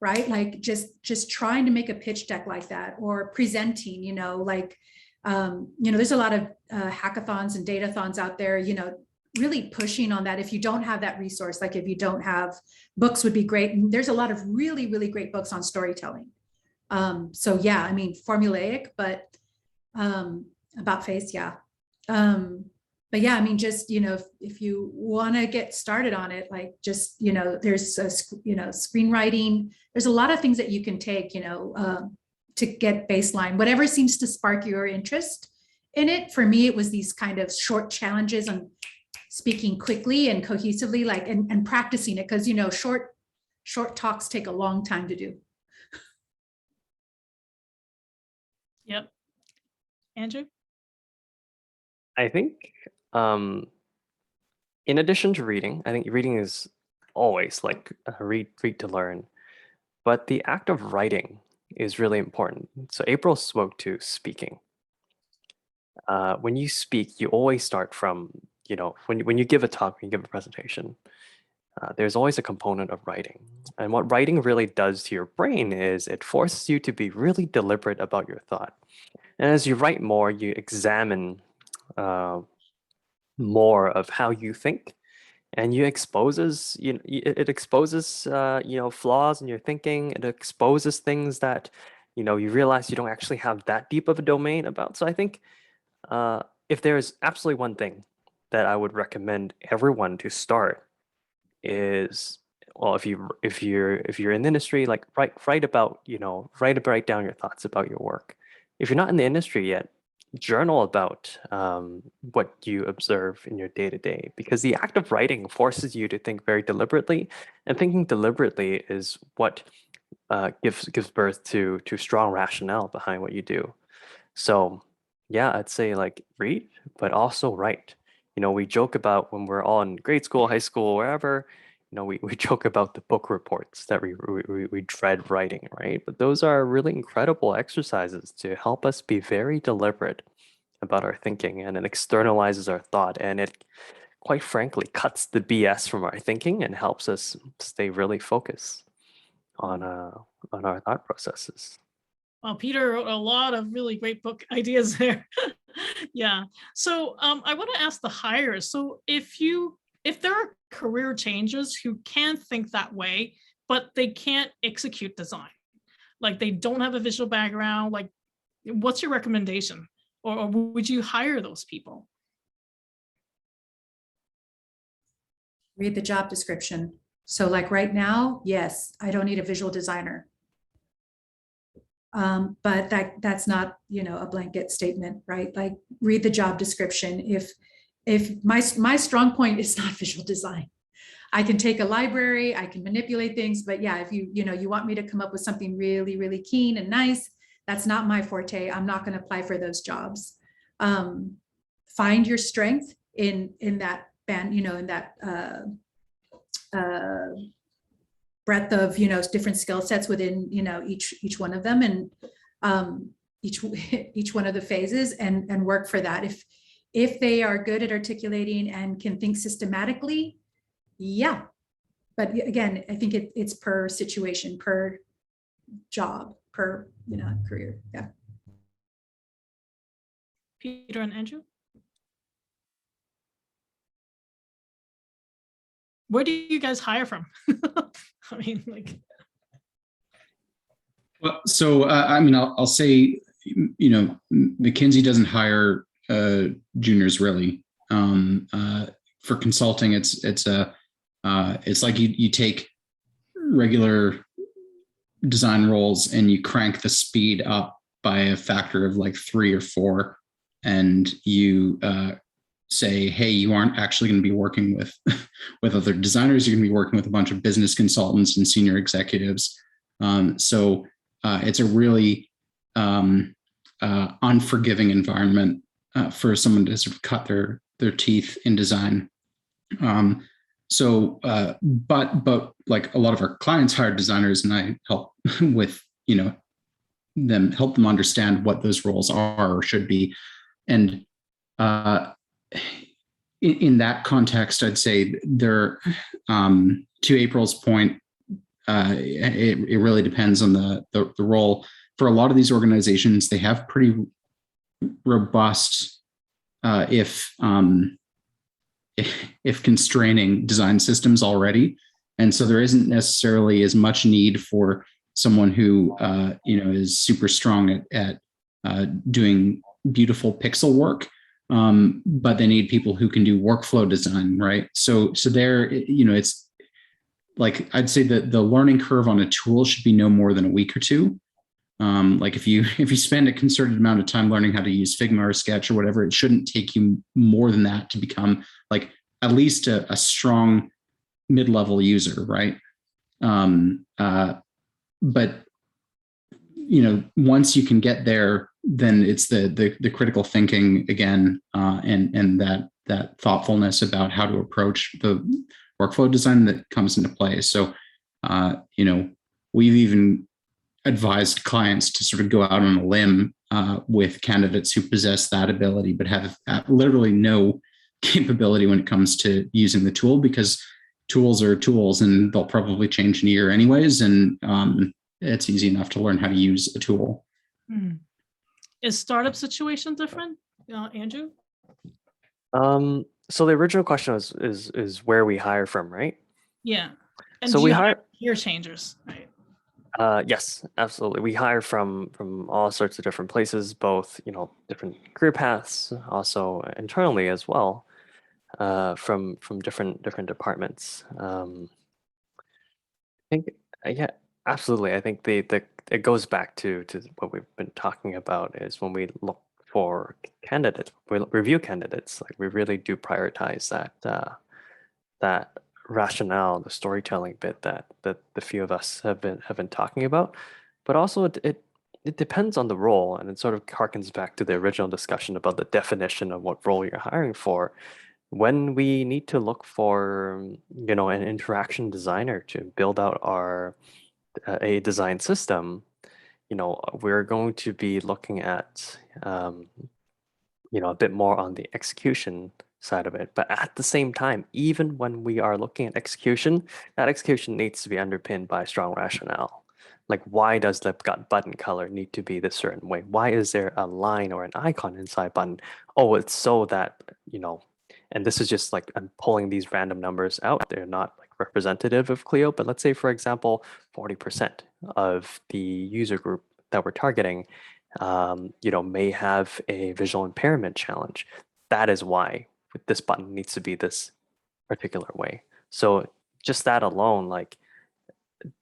right? Like just trying to make a pitch deck like that, or presenting, there's a lot of hackathons and datathons out there, really pushing on that. If you don't have that resource, like if you don't have books would be great. And there's a lot of really, really great books on storytelling. So yeah, I mean, formulaic, but about face, yeah. But yeah, I mean, just, if you want to get started on it, like just, there's, screenwriting, there's a lot of things that you can take, to get baseline, whatever seems to spark your interest in it. For me, it was these kind of short challenges on speaking quickly and cohesively, like, and practicing it. Cause short talks take a long time to do. Yep. Andrew? I think in addition to reading, I think reading is always like read to learn, but the act of writing is really important. So April spoke to speaking. When you speak, you always start from, when you give a talk, when you give a presentation, there's always a component of writing. And what writing really does to your brain is it forces you to be really deliberate about your thought. And as you write more, you examine more of how you think, and it exposes flaws in your thinking. It exposes things that you realize you don't actually have that deep of a domain about. So I think if there's absolutely one thing that I would recommend everyone to start is, well, if you're in the industry, like write down your thoughts about your work. If you're not in the industry yet, journal about what you observe in your day-to-day, because the act of writing forces you to think very deliberately, and thinking deliberately is what gives birth to strong rationale behind what you do. So yeah, I'd say like read, but also write. We joke about when we're all in grade school, high school, wherever, we joke about the book reports that we dread writing, right? But those are really incredible exercises to help us be very deliberate about our thinking, and it externalizes our thought, and it, quite frankly, cuts the BS from our thinking and helps us stay really focused on our thought processes. Well, Peter wrote a lot of really great book ideas there. Yeah. So I want to ask the hires. So if there are career changers who can think that way, but they can't execute design, like they don't have a visual background, like what's your recommendation? Or would you hire those people? Read the job description. So like right now, yes, I don't need a visual designer. But that's not, a blanket statement, right? Like read the job description. If my strong point is not visual design, I can take a library, I can manipulate things, but yeah, if you want me to come up with something really, really keen and nice, that's not my forte. I'm not going to apply for those jobs. Find your strength in that band, in that breadth of different skill sets within each one of them, and each one of the phases, and work for that. If they are good at articulating and can think systematically, yeah. But again, I think it's per situation, per job, per career. Yeah. Peter and Andrew? Where do you guys hire from? I mean, like. Well, so I'll say, McKinsey doesn't hire juniors really. For consulting, it's like you take regular design roles and you crank the speed up by a factor of like 3 or 4, and you say, hey, you aren't actually going to be working with other designers. You're going to be working with a bunch of business consultants and senior executives. So it's a really unforgiving environment for someone to sort of cut their teeth in design. But like a lot of our clients hire designers, and I help with, help them understand what those roles are or should be. And in that context, I'd say there, to April's point, it really depends on the role. For a lot of these organizations, they have pretty robust, if constraining design systems already. And so there isn't necessarily as much need for someone who, is super strong at doing beautiful pixel work. But they need people who can do workflow design, right? So there, it's like, I'd say that the learning curve on a tool should be no more than a week or 2. Like if you spend a concerted amount of time learning how to use Figma or Sketch or whatever, it shouldn't take you more than that to become like at least a strong mid-level user, right? But once you can get there, then it's the critical thinking again, and that thoughtfulness about how to approach the workflow design that comes into play. So, we've even advised clients to sort of go out on a limb with candidates who possess that ability, but have literally no capability when it comes to using the tool, because tools are tools and they'll probably change in a year anyways. And it's easy enough to learn how to use a tool. Is startup situation different, Andrew? So the original question is where we hire from, right? Yeah. And So do we you have hire. career changers, right? Yes, absolutely. We hire from all sorts of different places, both different career paths, also internally as well, from different departments. I think yeah, absolutely. I think it goes back to what we've been talking about, is when we look for candidates, we review candidates, like we really do prioritize that rationale, the storytelling bit that the few of us have been talking about. But also it depends on the role, and it sort of harkens back to the original discussion about the definition of what role you're hiring for. When we need to look for an interaction designer to build out a design system, we're going to be looking at a bit more on the execution side of it. But at the same time, even when we are looking at execution, that execution needs to be underpinned by strong rationale. Like, why does the button color need to be this certain way? Why is there a line or an icon inside button? Oh, it's so that, and this is just like, I'm pulling these random numbers out. They're not like representative of Clio, but let's say, for example, 40% of the user group that we're targeting, may have a visual impairment challenge. That is why this button needs to be this particular way. So just that alone, like,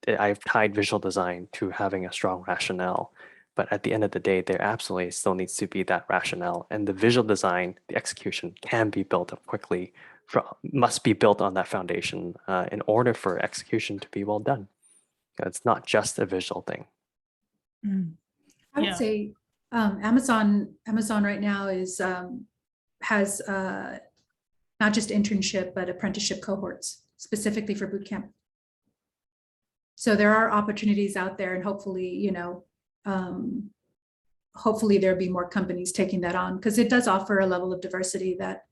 I've tied visual design to having a strong rationale. But at the end of the day, there absolutely still needs to be that rationale. And the visual design, the execution can be built up quickly, must be built on that foundation in order for execution to be well done. It's not just a visual thing. I would Yeah. say Amazon right now has not just internship, but apprenticeship cohorts specifically for bootcamp. So there are opportunities out there, and hopefully, hopefully there'll be more companies taking that on, because it does offer a level of diversity that,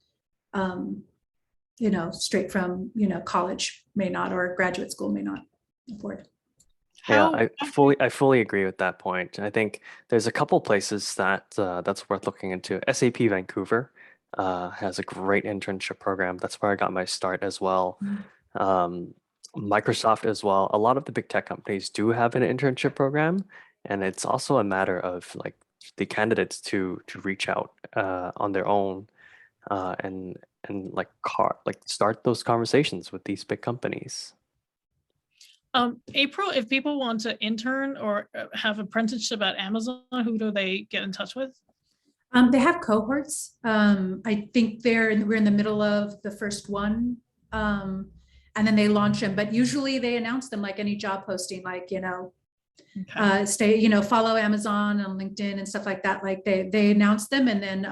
straight from, college may not, or graduate school may not afford. Yeah, I fully agree with that point. I think there's a couple places that's worth looking into. SAP Vancouver has a great internship program. That's where I got my start as well. Microsoft as well. A lot of the big tech companies do have an internship program, and it's also a matter of like the candidates to reach out on their own and start those conversations with these big companies. April, if people want to intern or have apprenticeship at Amazon, who do they get in touch with? They have cohorts. I think we're in the middle of the first one. And then they launch them, but usually they announce them like any job posting, like, follow Amazon on LinkedIn and stuff like that. Like they announce them, and then,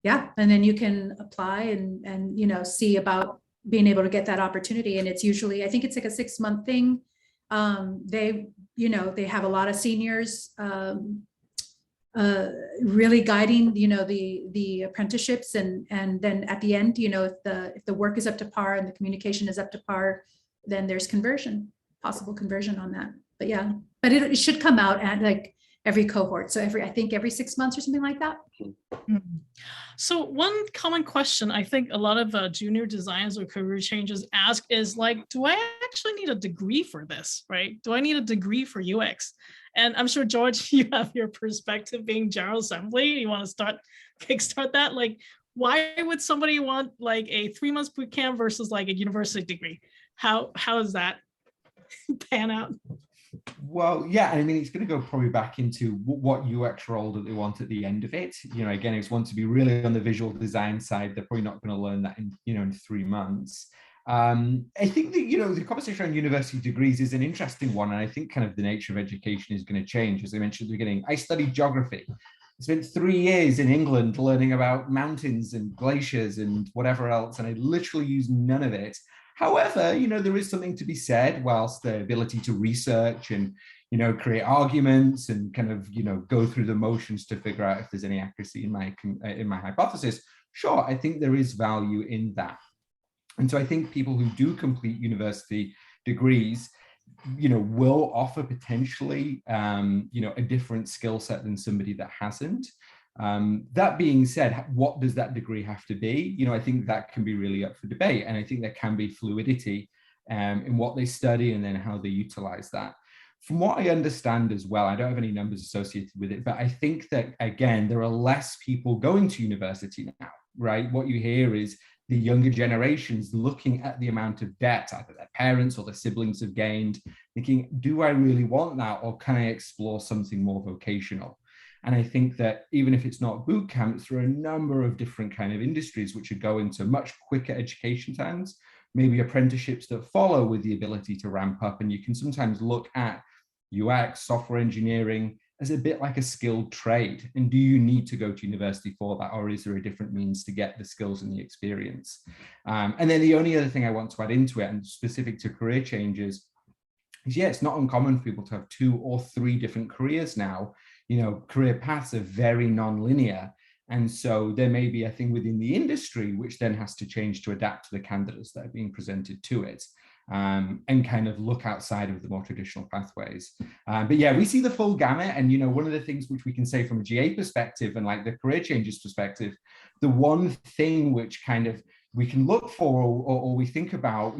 and then you can apply and see about being able to get that opportunity. And it's usually, I think it's like a 6-month thing. They have a lot of seniors really guiding, the apprenticeships, and then at the end, if the work is up to par and the communication is up to par, then there's possible conversion on that. But it should come out at like every cohort. So I think every 6 months or something like that. So one common question I think a lot of junior designers or career changers ask is like, do I actually need a degree for this, right? Do I need a degree for UX? And I'm sure, George, you have your perspective being General Assembly. You want to kickstart that? Like, why would somebody want like a 3-month boot camp versus like a university degree? How does that pan out? Well, yeah, I mean, it's going to go probably back into what UX role that they want at the end of it. Again, it's want to be really on the visual design side. They're probably not going to learn that in 3 months. I think that, the conversation around university degrees is an interesting one. And I think kind of the nature of education is going to change. As I mentioned at the beginning, I studied geography. I spent 3 years in England learning about mountains and glaciers and whatever else, and I literally used none of it. However, there is something to be said, whilst the ability to research and, create arguments and kind of, go through the motions to figure out if there's any accuracy in my hypothesis. Sure, I think there is value in that. And so I think people who do complete university degrees, will offer potentially, a different skill set than somebody that hasn't. That being said, what does that degree have to be? I think that can be really up for debate. And I think there can be fluidity in what they study and then how they utilize that. From what I understand as well, I don't have any numbers associated with it, but I think that, again, there are less people going to university now, right? What you hear is the younger generations looking at the amount of debt either their parents or their siblings have gained, thinking, do I really want that, or can I explore something more vocational? And I think that even if it's not boot camps, there are a number of different kind of industries which would go into much quicker education times, maybe apprenticeships that follow with the ability to ramp up. And you can sometimes look at UX, software engineering, as a bit like a skilled trade. And do you need to go to university for that, or is there a different means to get the skills and the experience? And then the only other thing I want to add into it, and specific to career changes, is it's not uncommon for people to have 2 or 3 different careers now. Career paths are very non-linear. And so there may be a thing within the industry which then has to change to adapt to the candidates that are being presented to it. And kind of look outside of the more traditional pathways. But yeah, we see the full gamut. And, one of the things which we can say from a GA perspective and like the career changes perspective, the one thing which kind of we can look for or we think about,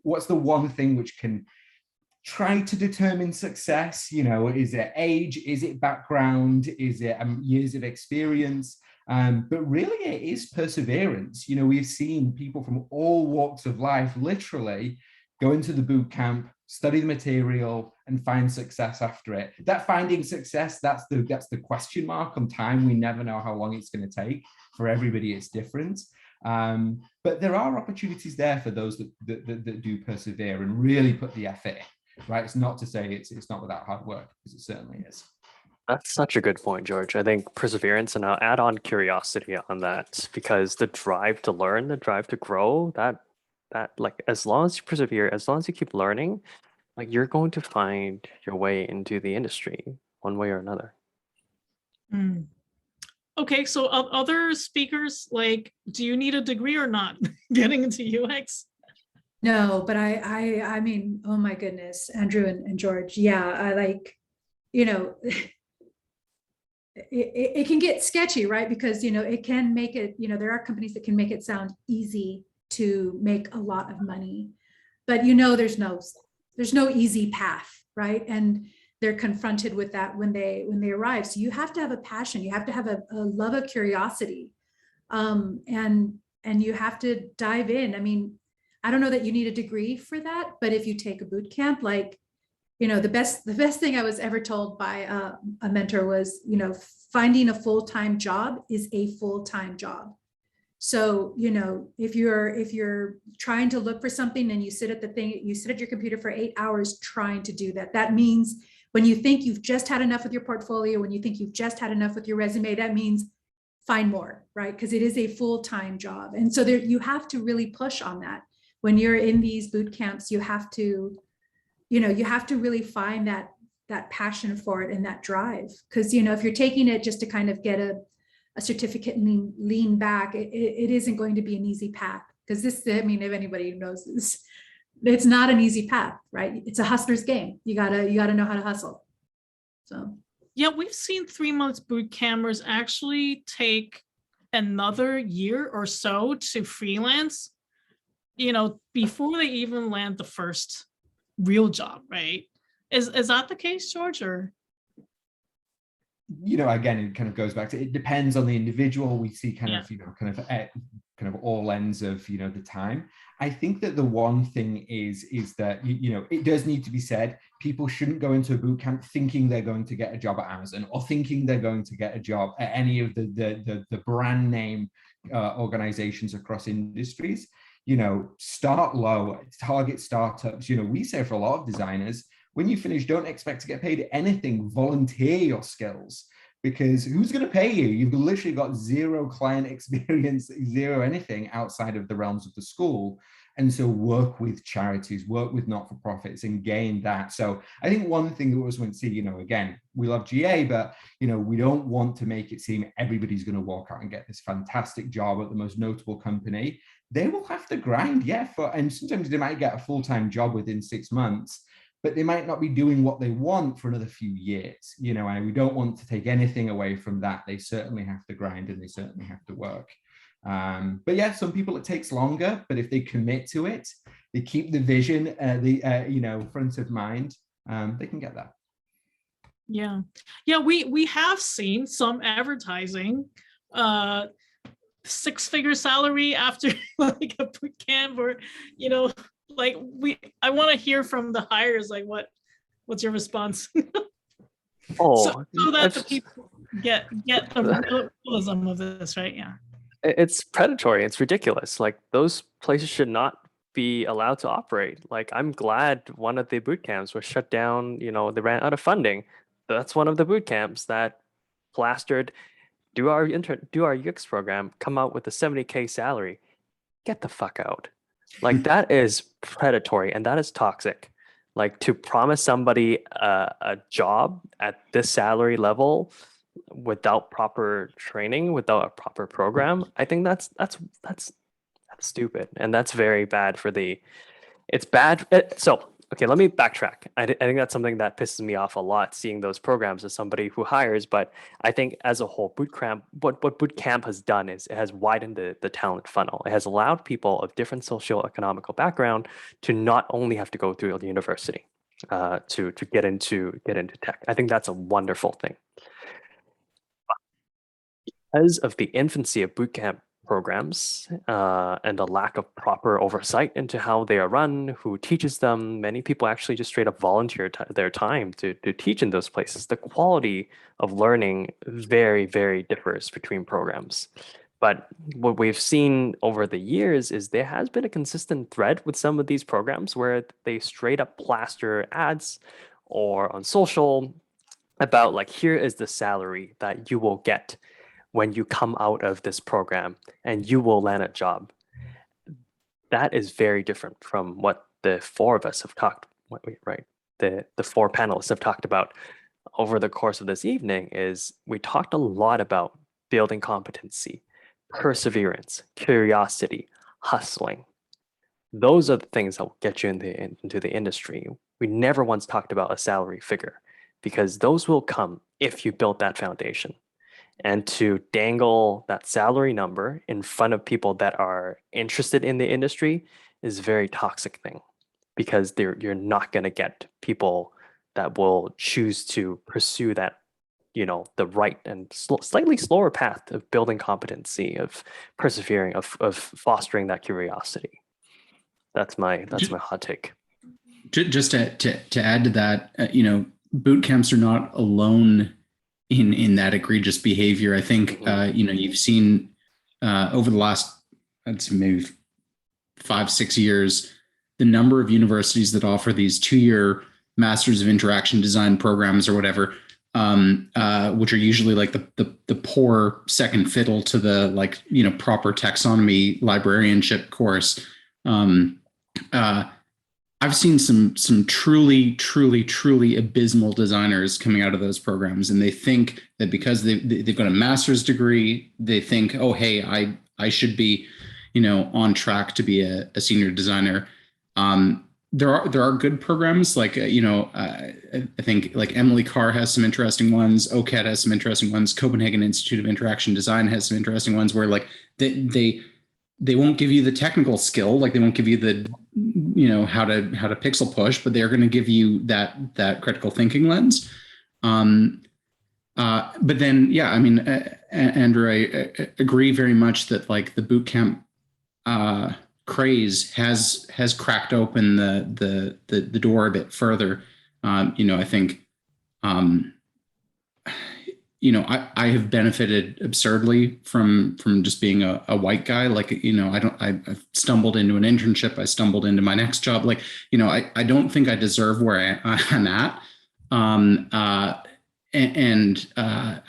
what's the one thing which can try to determine success? Is it age? Is it background? Is it years of experience? But really it is perseverance. We've seen people from all walks of life literally go into the boot camp, study the material, and find success after it. That finding success, that's the question mark on time. We never know how long it's going to take. For everybody, it's different. But there are opportunities there for those that do persevere and really put the effort in, right? It's not to say it's not without hard work, because it certainly is. That's such a good point, George. I think perseverance, and I'll add on curiosity on that, because the drive to learn, the drive to grow, that like, as long as you persevere, as long as you keep learning, like, you're going to find your way into the industry one way or another. Okay, so other speakers, like, do you need a degree or not getting into UX? No, but I mean, oh my goodness, Andrew and George. Yeah, I like, it can get sketchy, right? Because, it can make it, there are companies that can make it sound easy to make a lot of money, but there's no easy path, right? And they're confronted with that when they arrive. So you have to have a passion, you have to have a love of curiosity, and you have to dive in. I mean, I don't know that you need a degree for that, but if you take a boot camp, like, the best thing I was ever told by a mentor was, finding a full-time job is a full-time job. So, if you're trying to look for something and you sit at your computer for 8 hours trying to do that, that means when you think you've just had enough with your portfolio, when you think you've just had enough with your resume, that means find more, right? Because it is a full-time job. And so you have to really push on that. When you're in these boot camps, you have to really find that passion for it and that drive. Because, if you're taking it just to kind of get a certificate and lean back, it isn't going to be an easy path. Because if anybody knows this, it's not an easy path, right? It's a hustler's game. You gotta know how to hustle. So yeah, we've seen 3 months boot campers actually take another year or so to freelance, before they even land the first real job, right? Is that the case, George? Or again, it kind of goes back to, it depends on the individual. We see kind of all ends of the time. I think that the one thing is that it does need to be said, people shouldn't go into a boot camp thinking they're going to get a job at Amazon or thinking they're going to get a job at any of the brand name organizations across industries. start low, target startups. We say for a lot of designers, when you finish, don't expect to get paid anything, volunteer your skills, because who's going to pay you? You've literally got zero client experience, zero anything outside of the realms of the school. And so work with charities, work with not-for-profits and gain that. So I think one thing that we always want to see, again, we love GA, but, we don't want to make it seem everybody's going to walk out and get this fantastic job at the most notable company. They will have to grind, and sometimes they might get a full-time job within 6 months, but they might not be doing what they want for another few years, and we don't want to take anything away from that. They certainly have to grind and they certainly have to work. But yeah, some people it takes longer, but if they commit to it, they keep the vision, front of mind, they can get that. Yeah. We have seen some advertising, 6-figure salary after like a boot camp, or I want to hear from the hires, like what's your response? so that the people get the realism of this, right? Yeah. It's predatory. It's ridiculous. Like, those places should not be allowed to operate. Like, I'm glad one of the boot camps was shut down. They ran out of funding. That's one of the boot camps that plastered, do our UX program, come out with a 70K salary. Get the fuck out. Like, that is predatory and that is toxic. Like, to promise somebody a job at this salary level without proper training, without a proper program, I think that's stupid, and that's very bad for it's bad. So okay, let me backtrack. I think that's something that pisses me off a lot, seeing those programs as somebody who hires. But I think as a whole, bootcamp, what bootcamp has done is it has widened the talent funnel. It has allowed people of different socio-economical background to not only have to go through the university to get into tech. I think that's a wonderful thing. Because of the infancy of bootcamp programs and the lack of proper oversight into how they are run, who teaches them, many people actually just straight up volunteer their time to teach in those places. The quality of learning very, very differs between programs. But what we've seen over the years is there has been a consistent thread with some of these programs where they straight up plaster ads or on social about, like, here is the salary that you will get when you come out of this program and you will land a job. That is very different from what the four of us have talked, right? The four panelists have talked about over the course of this evening. Is we talked a lot about building competency, perseverance, curiosity, hustling. Those are the things that will get you into the industry. We never once talked about a salary figure, because those will come if you build that foundation. And to dangle that salary number in front of people that are interested in the industry is a very toxic thing, because you're not going to get people that will choose to pursue that, the right and slightly slower path of building competency, of persevering, of fostering that curiosity. That's my hot take. Just to add to that, boot camps are not alone in that egregious behavior. I think you've seen over the last, I'd say maybe 5-6 years, the number of universities that offer these 2-year Masters of Interaction Design programs or whatever, which are usually like the poor second fiddle to the proper taxonomy librarianship course. I've seen some truly abysmal designers coming out of those programs, and they think that because they've got a master's degree, they think, oh, hey, I should be, on track to be a senior designer. There are good programs, like I think like Emily Carr has some interesting ones. OCAD has some interesting ones. Copenhagen Institute of Interaction Design has some interesting ones where like they won't give you the technical skill, like they won't give you the how to pixel push, but they're going to give you that critical thinking lens. But then, yeah, I mean, Andrew, I agree very much that like the bootcamp craze has cracked open the door a bit further. I think I have benefited absurdly from just being a white guy. Like, I've stumbled into an internship. I stumbled into my next job. Like, I don't think I deserve where I'm at. I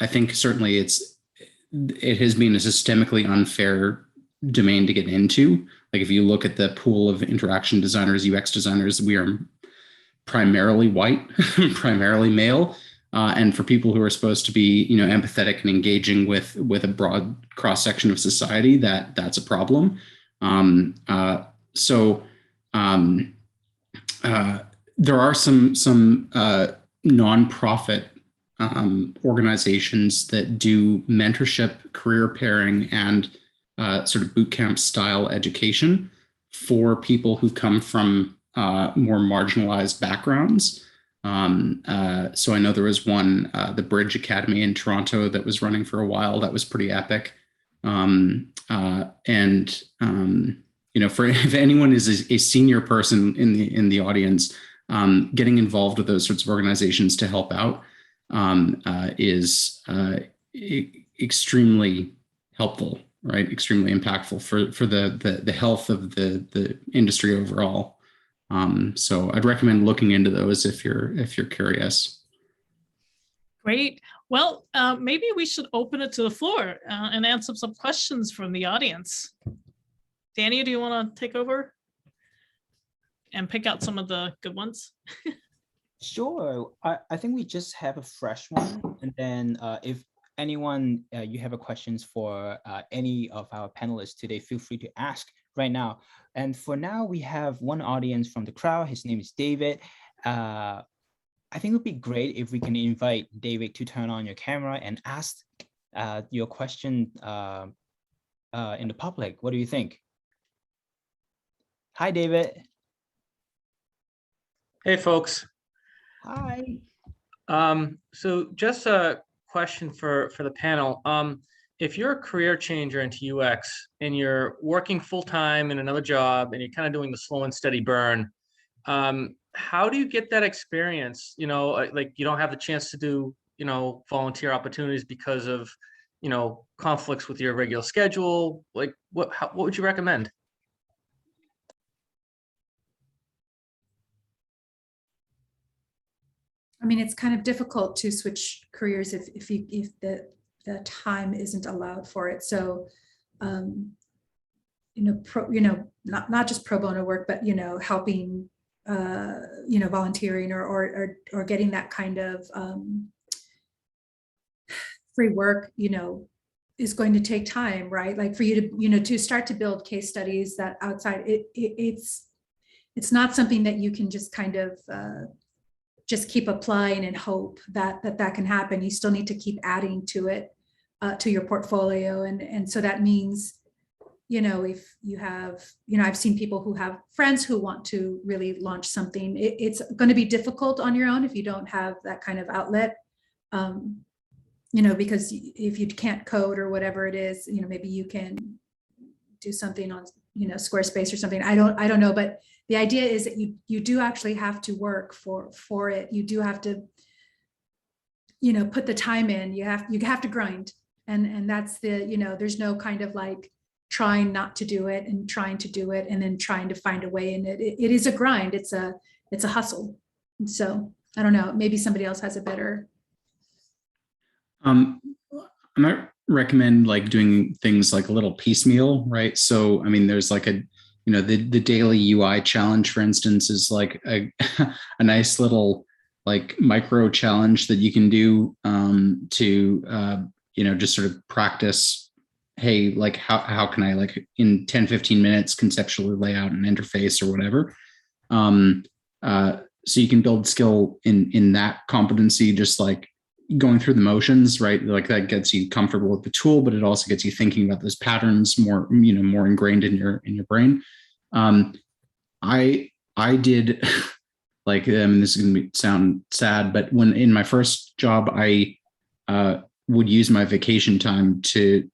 think certainly it has been a systemically unfair domain to get into. Like, if you look at the pool of interaction designers, UX designers, we are primarily white, primarily male. And for people who are supposed to be, empathetic and engaging with a broad cross section of society, that's a problem. There are some nonprofit organizations that do mentorship, career pairing, and sort of boot camp style education for people who come from more marginalized backgrounds. So I know there was one, the Bridge Academy in Toronto, that was running for a while. That was pretty epic. For if anyone is a senior person in the audience, getting involved with those sorts of organizations to help out is extremely helpful, right? Extremely impactful for the health of the industry overall. So I'd recommend looking into those if you're curious. Great. Well, maybe we should open it to the floor and answer some questions from the audience. Danny, do you want to take over and pick out some of the good ones? Sure. I think we just have a fresh one. And then if anyone, you have a questions for any of our panelists today, feel free to ask right now. And for now, we have one audience from the crowd. His name is David. I think it would be great if we can invite David to turn on your camera and ask your question in the public. What do you think? Hi, David. Hey, folks. Hi. So just a question for the panel. If you're a career changer into UX and you're working full-time in another job and you're kind of doing the slow and steady burn, how do you get that experience? Like, you don't have the chance to do, volunteer opportunities because of, conflicts with your regular schedule. Like, what would you recommend? I mean, it's kind of difficult to switch careers if the time isn't allowed for it. So, not just pro bono work, but helping, volunteering or getting that kind of free work, is going to take time, right? Like, for you to, to start to build case studies that outside, it's not something that you can just kind of just keep applying and hope that can happen. You still need to keep adding to it, to your portfolio. And so that means, if you have, I've seen people who have friends who want to really launch something. It's going to be difficult on your own if you don't have that kind of outlet, because if you can't code or whatever it is, maybe you can do something on, Squarespace or something. I don't know, but the idea is that you do actually have to work for it. You do have to, put the time in. You have to grind, and that's the, there's no kind of like trying not to do it and trying to do it and then trying to find a way in it. It is a grind. It's a hustle. So I don't know. Maybe somebody else has a better. I might recommend like doing things like a little piecemeal, right? So I mean, there's like the daily UI challenge, for instance, is like a nice little like micro challenge that you can do to just sort of practice. Hey, like how can I, like, in 10-15 minutes conceptually lay out an interface or whatever. So you can build skill in that competency, just like going through the motions, right? Like, that gets you comfortable with the tool, but it also gets you thinking about those patterns more ingrained in your brain. I did like, this is going to sound sad, but when in my first job, I would use my vacation time to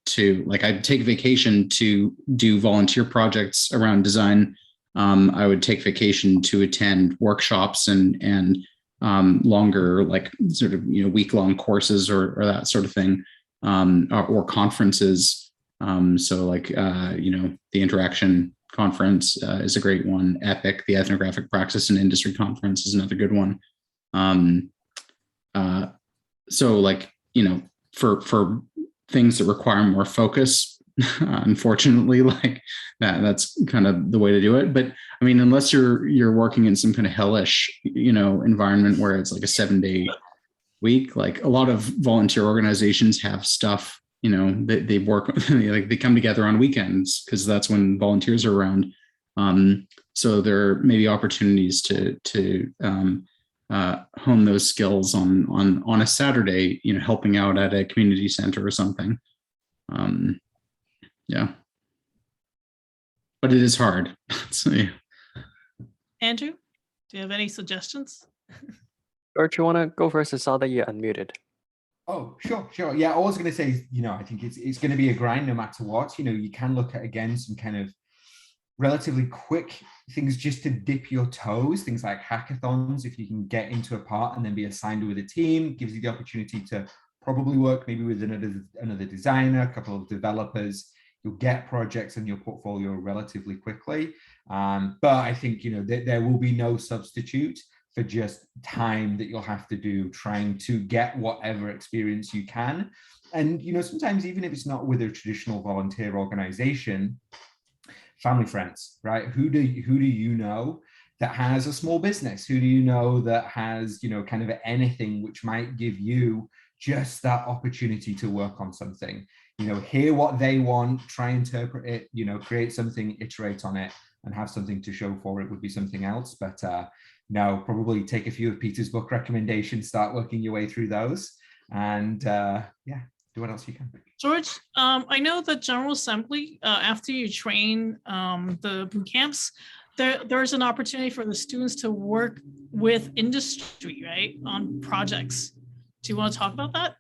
like, I'd take vacation to do volunteer projects around design. I would take vacation to attend workshops and longer, like sort of, week-long courses or that sort of thing, or conferences. So like, the Interaction Conference is a great one. EPIC, the Ethnographic Praxis and Industry Conference, is another good one. So like, for things that require more focus, unfortunately, like that's kind of the way to do it. But I mean, unless you're working in some kind of hellish, environment where it's like a 7-day week, like a lot of volunteer organizations have stuff, they work, like they come together on weekends because that's when volunteers are around. So there may be opportunities to hone those skills on a Saturday, helping out at a community center or something. Yeah, but it is hard. So, yeah. Andrew, do you have any suggestions? George, you want to go first? I saw that you unmuted. Oh, sure. Yeah, I was going to say, I think it's going to be a grind no matter what. You can look at, again, some kind of relatively quick things just to dip your toes, things like hackathons. If you can get into a part and then be assigned with a team, gives you the opportunity to probably work maybe with another designer, a couple of developers. You'll get projects in your portfolio relatively quickly. But I think, there will be no substitute for just time that you'll have to do trying to get whatever experience you can. And, sometimes even if it's not with a traditional volunteer organization, family, friends, right? Who do you know that has a small business? Who do you know that has, kind of anything which might give you just that opportunity to work on something? Hear what they want, try interpret it, create something, iterate on it, and have something to show for it would be something else. But no, probably take a few of Peter's book recommendations, start working your way through those, and do what else you can. George, I know that General Assembly, after you train the boot camps, there's an opportunity for the students to work with industry, right, on projects. Do you want to talk about that?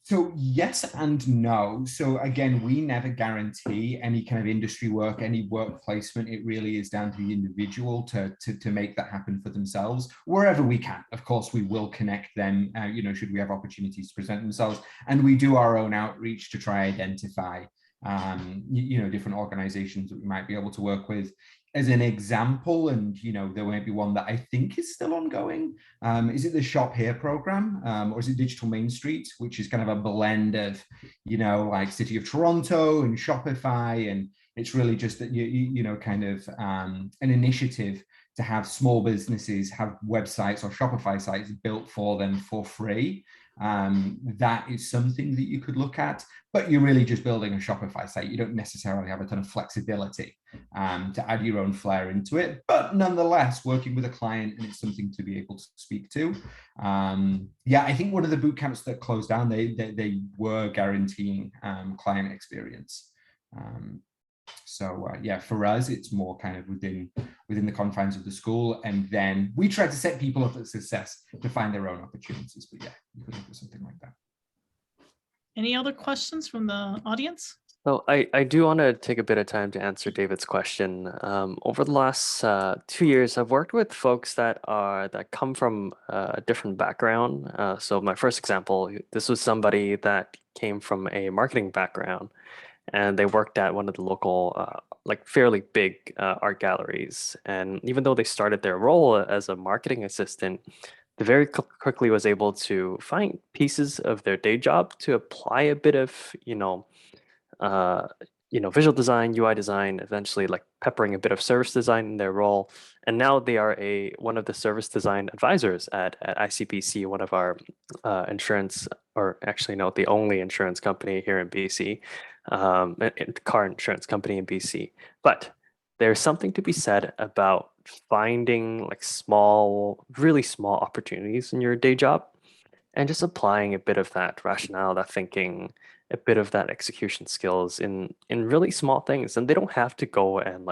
So yes and no. So again, we never guarantee any kind of industry work, any work placement. It really is down to the individual to make that happen for themselves wherever we can. Of course, we will connect them, should we have opportunities to present themselves. And we do our own outreach to try identify, different organizations that we might be able to work with. As an example, and there might be one that I think is still ongoing. Is it the Shop Here program, or is it Digital Main Street, which is kind of a blend of, like City of Toronto and Shopify, and it's really just that kind of an initiative to have small businesses have websites or Shopify sites built for them for free. That is something that you could look at, but you're really just building a Shopify site. You don't necessarily have a ton of flexibility to add your own flair into it, but nonetheless, working with a client, and it's something to be able to speak to. I think one of the boot camps that closed down, they were guaranteeing client experience. So for us, it's more kind of within the confines of the school, and then we try to set people up for success to find their own opportunities. But you could look at something like that. Any other questions from the audience? So I do want to take a bit of time to answer David's question. Over the last 2 years, I've worked with folks that come from a different background. So my first example, this was somebody that came from a marketing background, and they worked at one of the local, fairly big art galleries. And even though they started their role as a marketing assistant, they very quickly was able to find pieces of their day job to apply a bit of, visual design, UI design, eventually like peppering a bit of service design in their role. And now they are one of the service design advisors at ICBC, one of our insurance, or actually no, the only insurance company here in BC, car insurance company in BC. But there's something to be said about finding like really small opportunities in your day job and just applying a bit of that rationale, that thinking, a bit of that execution skills in really small things. And they don't have to go and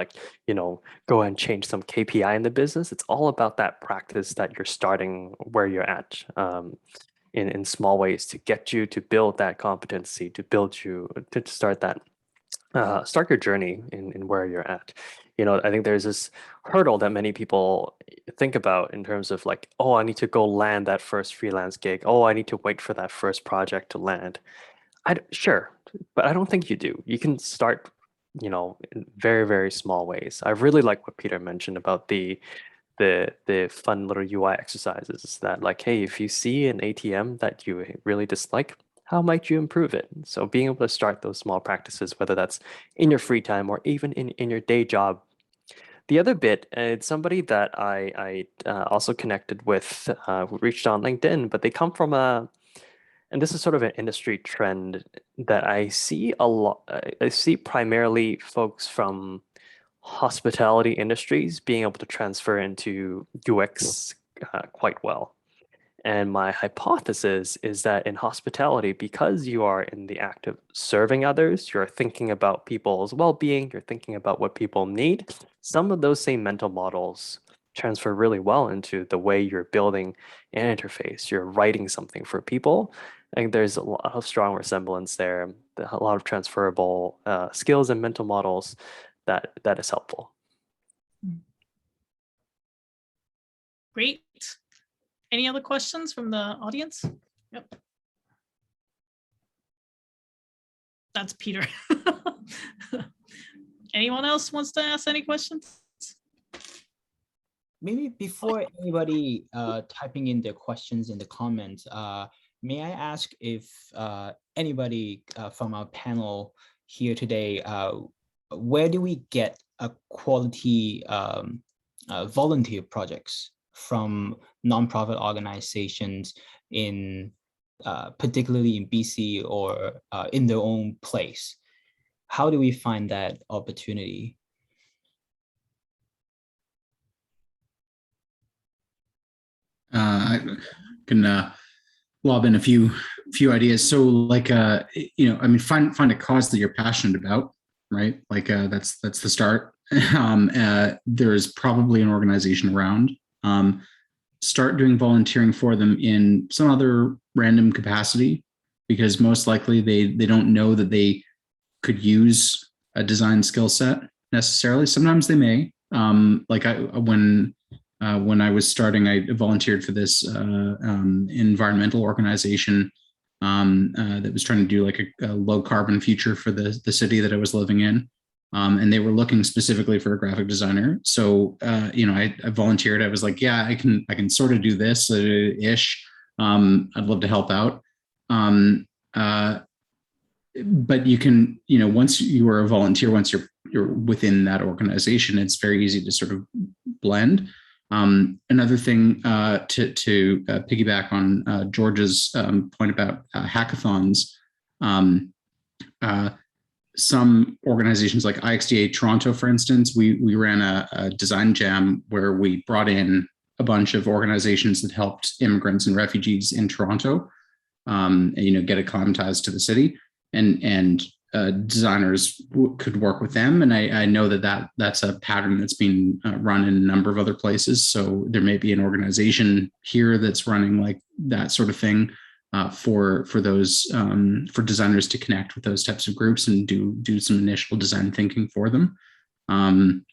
go and change some KPI in the business. It's all about that practice that you're starting where you're at, in small ways to get you to build that competency, to build you to start your journey in where you're at. I think there's this hurdle that many people think about in terms of like, oh, I need to go land that first freelance gig. Oh, I need to wait for that first project to land. Sure, but I don't think you do. You can start, in very, very small ways. I really like what Peter mentioned about the fun little UI exercises. Is that like, hey, if you see an ATM that you really dislike, how might you improve it? So being able to start those small practices, whether that's in your free time or even in your day job. The other bit, it's somebody that I also connected with, who reached out on LinkedIn, but they come from and this is sort of an industry trend that I see a lot. I see primarily folks from hospitality industries being able to transfer into UX quite well. And my hypothesis is that in hospitality, because you are in the act of serving others, you're thinking about people's well-being, you're thinking about what people need, some of those same mental models transfer really well into the way you're building an interface, you're writing something for people. I think there's a lot of strong resemblance there, a lot of transferable skills and mental models that is helpful. Great. Any other questions from the audience? Yep. That's Peter. Anyone else wants to ask any questions? Maybe before anybody typing in their questions in the comments, may I ask if anybody from our panel here today, where do we get a quality volunteer projects from nonprofit organizations in particularly in BC or in their own place? How do we find that opportunity? I can lob in a few ideas. So like, I mean, find a cause that you're passionate about, right? Like that's the start. There's probably an organization around. Start doing volunteering for them in some other random capacity, because most likely they don't know that they could use a design skill set necessarily. Sometimes they may. Like when I was starting, I volunteered for this environmental organization that was trying to do like a low carbon future for the city that I was living in. And they were looking specifically for a graphic designer. So, I volunteered. I was like, yeah, I can sort of do this ish. I'd love to help out. But you can, once you are a volunteer, once you're within that organization, it's very easy to sort of blend. Another thing to piggyback on George's point about hackathons, some organizations like IXDA Toronto, for instance, we ran a design jam where we brought in a bunch of organizations that helped immigrants and refugees in Toronto, get acclimatized to the city, and designers could work with them. And I know that's a pattern that's been run in a number of other places. So there may be an organization here that's running like that sort of thing for those for designers to connect with those types of groups and do some initial design thinking for them. And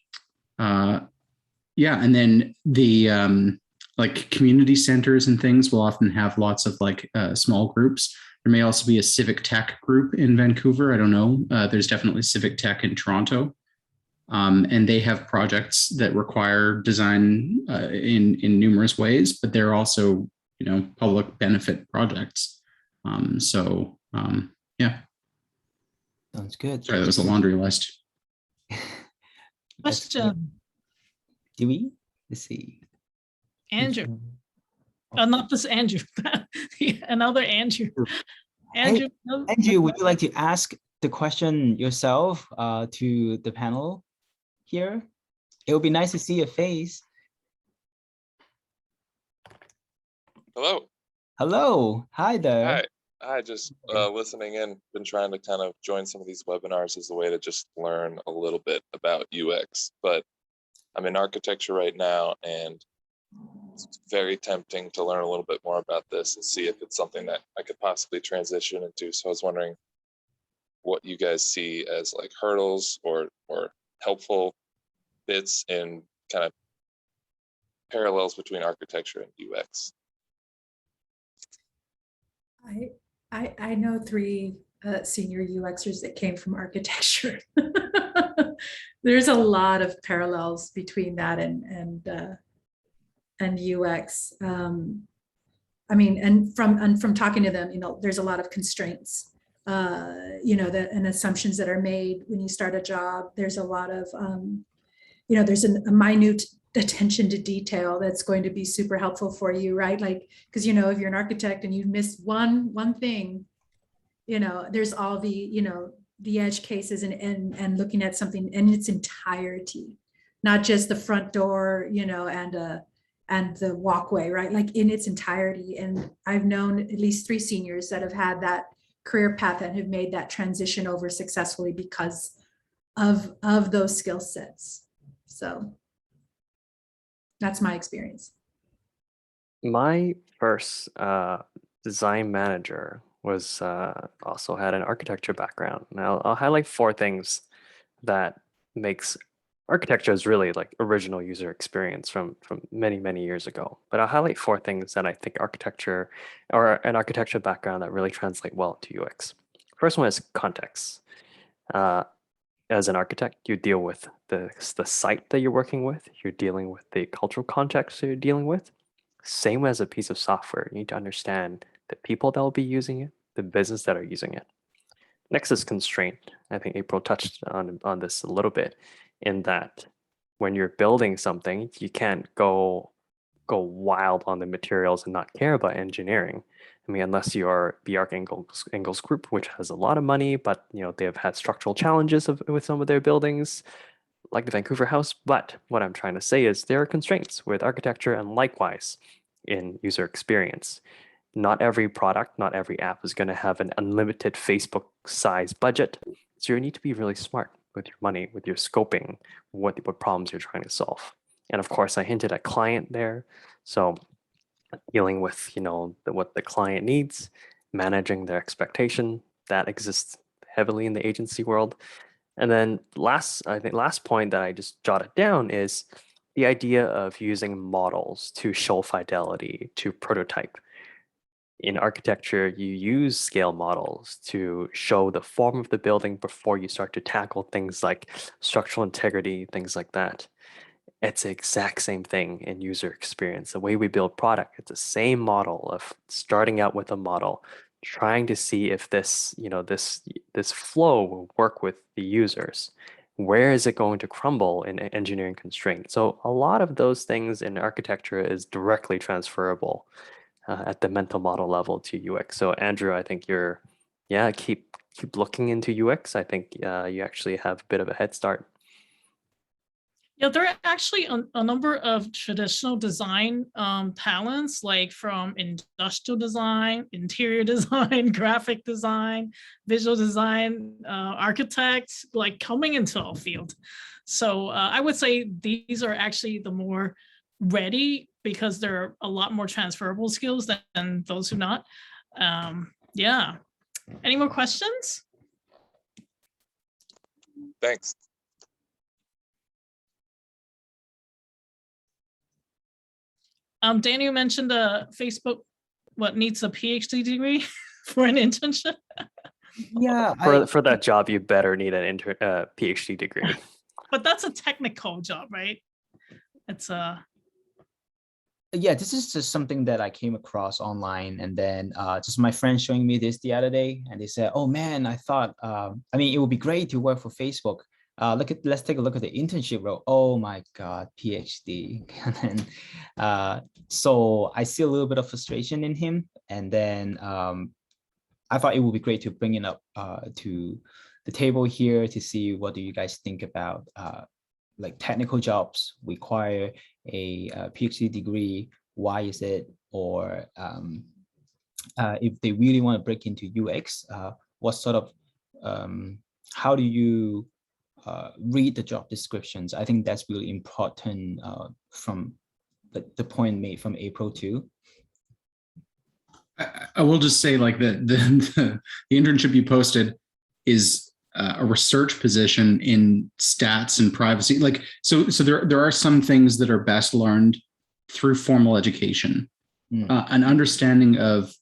then the like community centers and things will often have lots of like small groups. There may also be a civic tech group in Vancouver. I don't know. There's definitely civic tech in Toronto. And they have projects that require design in numerous ways, but they're also, public benefit projects. Yeah. Sounds good. Sorry, that was a laundry list. Question. Do we? Let's see. Andrew. Not this Andrew, another Andrew. Andrew, hey, Andrew, would you like to ask the question yourself to the panel here? It would be nice to see your face. Hello. Hello. Hi there. Hi. Just listening in. Been trying to kind of join some of these webinars as a way to just learn a little bit about UX. But I'm in architecture right now, and it's very tempting to learn a little bit more about this and see if it's something that I could possibly transition into. So I was wondering what you guys see as like hurdles or helpful bits in kind of parallels between architecture and UX. I know three senior UXers that came from architecture. There's a lot of parallels between that and UX. I mean, and from talking to them, you know, there's a lot of constraints, you know, and assumptions that are made when you start a job. There's a lot of, you know, there's a minute attention to detail that's going to be super helpful for you, right? Like, because, you know, if you're an architect and you miss one thing, you know, there's all the, you know, the edge cases and looking at something in its entirety, not just the front door, you know, and the walkway, right? Like in its entirety. And I've known at least 3 seniors that have had that career path and have made that transition over successfully because of those skill sets. So that's my experience. My first design manager was also had an architecture background. Now I'll highlight 4 things that makes architecture is really like original user experience from many years ago. But I'll highlight 4 things that I think architecture or an architecture background that really translate well to UX. First one is context. As an architect, you deal with the site that you're working with. You're dealing with the cultural context that you're dealing with. Same as a piece of software. You need to understand the people that will be using it, the business that are using it. Next is constraint. I think April touched on this a little bit, in that when you're building something, you can't go wild on the materials and not care about engineering. I mean, unless you are Bjarke Ingels Group, which has a lot of money, but you know, they've had structural challenges with some of their buildings, like the Vancouver House. But what I'm trying to say is there are constraints with architecture, and likewise in user experience. Not every product, not every app is going to have an unlimited Facebook size budget. So you need to be really smart with your money, with your scoping, what problems you're trying to solve. And of course, I hinted at client there. So dealing with, you know, what the client needs, managing their expectation, that exists heavily in the agency world. And then last point that I just jotted down is the idea of using models to show fidelity, to prototype. In architecture, you use scale models to show the form of the building before you start to tackle things like structural integrity, things like that. It's the exact same thing in user experience. The way we build product, it's the same model of starting out with a model, trying to see if this, you know, this flow will work with the users. Where is it going to crumble in engineering constraint? So a lot of those things in architecture is directly transferable at the mental model level to UX. So Andrew, I think you're, keep looking into UX. I think you actually have a bit of a head start. Yeah, there are actually a number of traditional design talents, like from industrial design, interior design, graphic design, visual design, architects, like coming into our field. So I would say these are actually the more ready, because there are a lot more transferable skills than those who not. Yeah. Any more questions? Thanks. Daniel mentioned Facebook, needs a PhD degree for an internship? Yeah. For that job, you better need an PhD degree. But that's a technical job, right? It's Yeah, this is just something that I came across online, and then just my friend showing me this the other day, and they said, "Oh man, I thought, I mean, it would be great to work for Facebook. Let's take a look at the internship role. Oh my God, PhD." And then, so I see a little bit of frustration in him, and then I thought it would be great to bring it up to the table here to see what do you guys think about like technical jobs require a PhD degree. Why is it? Or if they really want to break into UX, what sort of, how do you read the job descriptions? I think that's really important from the point made from April too. I will just say, like, the internship you posted is a research position in stats and privacy. Like, so there are some things that are best learned through formal education. An understanding of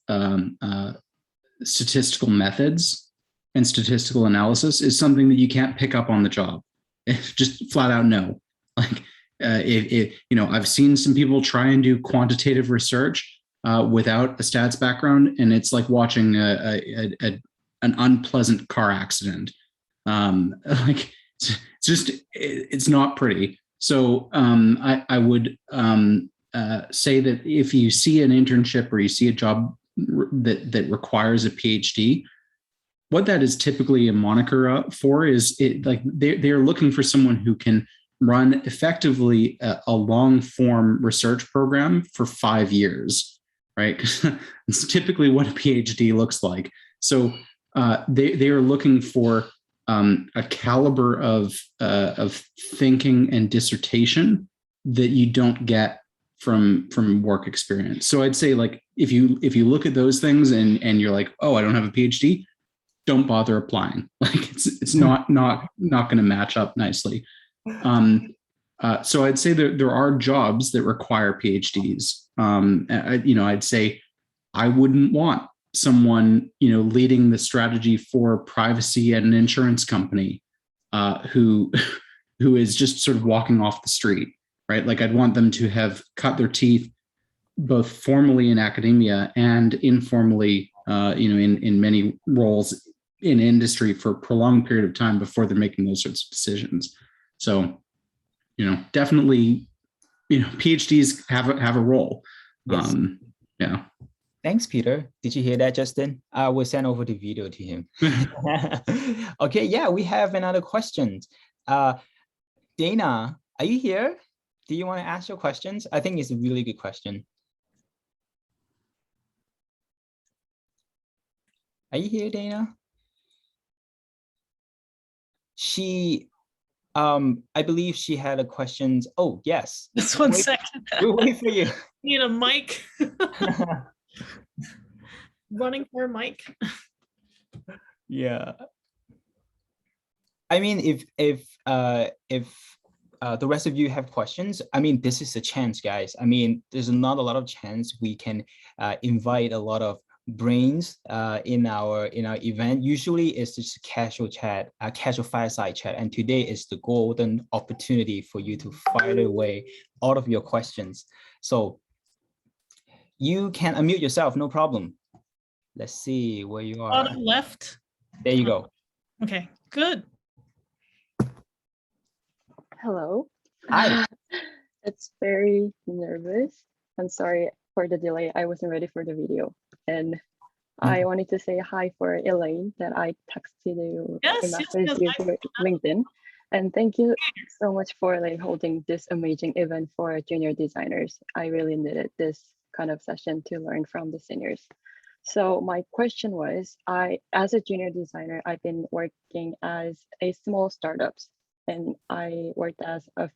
statistical methods and statistical analysis is something that you can't pick up on the job. Just flat out no. Like, I've seen some people try and do quantitative research without a stats background, and it's like watching an unpleasant car accident. Like, it's not pretty. So I would say that if you see an internship or you see a job that requires a PhD, what that is typically a moniker for is they're looking for someone who can run effectively a long form research program for 5 years, right? It's typically what a PhD looks like. So they are looking for a caliber of thinking and dissertation that you don't get from work experience. So I'd say, like, if you look at those things and you're like, oh, I don't have a PhD, don't bother applying. Like, it's not going to match up nicely. So I'd say there are jobs that require PhDs. I'd say I wouldn't want someone, leading the strategy for privacy at an insurance company, who is just sort of walking off the street, right? Like, I'd want them to have cut their teeth both formally in academia and informally, in many roles in industry for a prolonged period of time before they're making those sorts of decisions. So, definitely, PhDs have a role. Yes. Yeah. Thanks, Peter. Did you hear that, Justin? I will send over the video to him. Okay, yeah, we have another question. Dana, are you here? Do you want to ask your questions? I think it's a really good question. Are you here, Dana? I believe she had a question. Oh, yes. Just 1 second. We'll wait for you. Need a mic. Running for a mic. Yeah. I mean, if the rest of you have questions, I mean, this is a chance, guys. I mean, there's not a lot of chance we can invite a lot of brains in our event. Usually it's just a casual chat, a casual fireside chat, and today is the golden opportunity for you to fire away all of your questions. So you can unmute yourself, no problem. Let's see where you are. Bottom left. There you go. Okay, good. Hello. Hi. It's very nervous. I'm sorry for the delay. I wasn't ready for the video. And I wanted to say hi for Elaine that I texted you, messaged you for LinkedIn. And thank you so much for holding this amazing event for junior designers. I really needed this kind of session to learn from the seniors. So my question was, as a junior designer, I've been working as a small startups, and I worked as a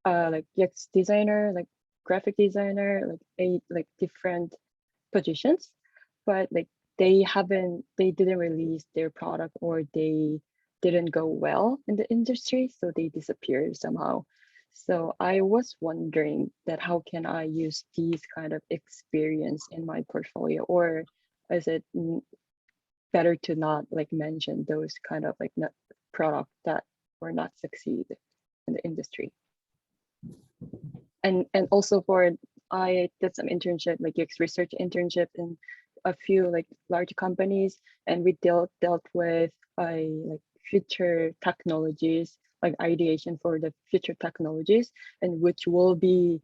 UX designer, graphic designer, 8 different positions, but they didn't release their product, or they didn't go well in the industry, so they disappeared somehow. So I was wondering that how can I use these kind of experience in my portfolio, or is it better to not mention those kind of product that were not succeed in the industry? And also I did some internship, UX research internship in a few large companies, and we dealt with future technologies, ideation for the future technologies, and which will be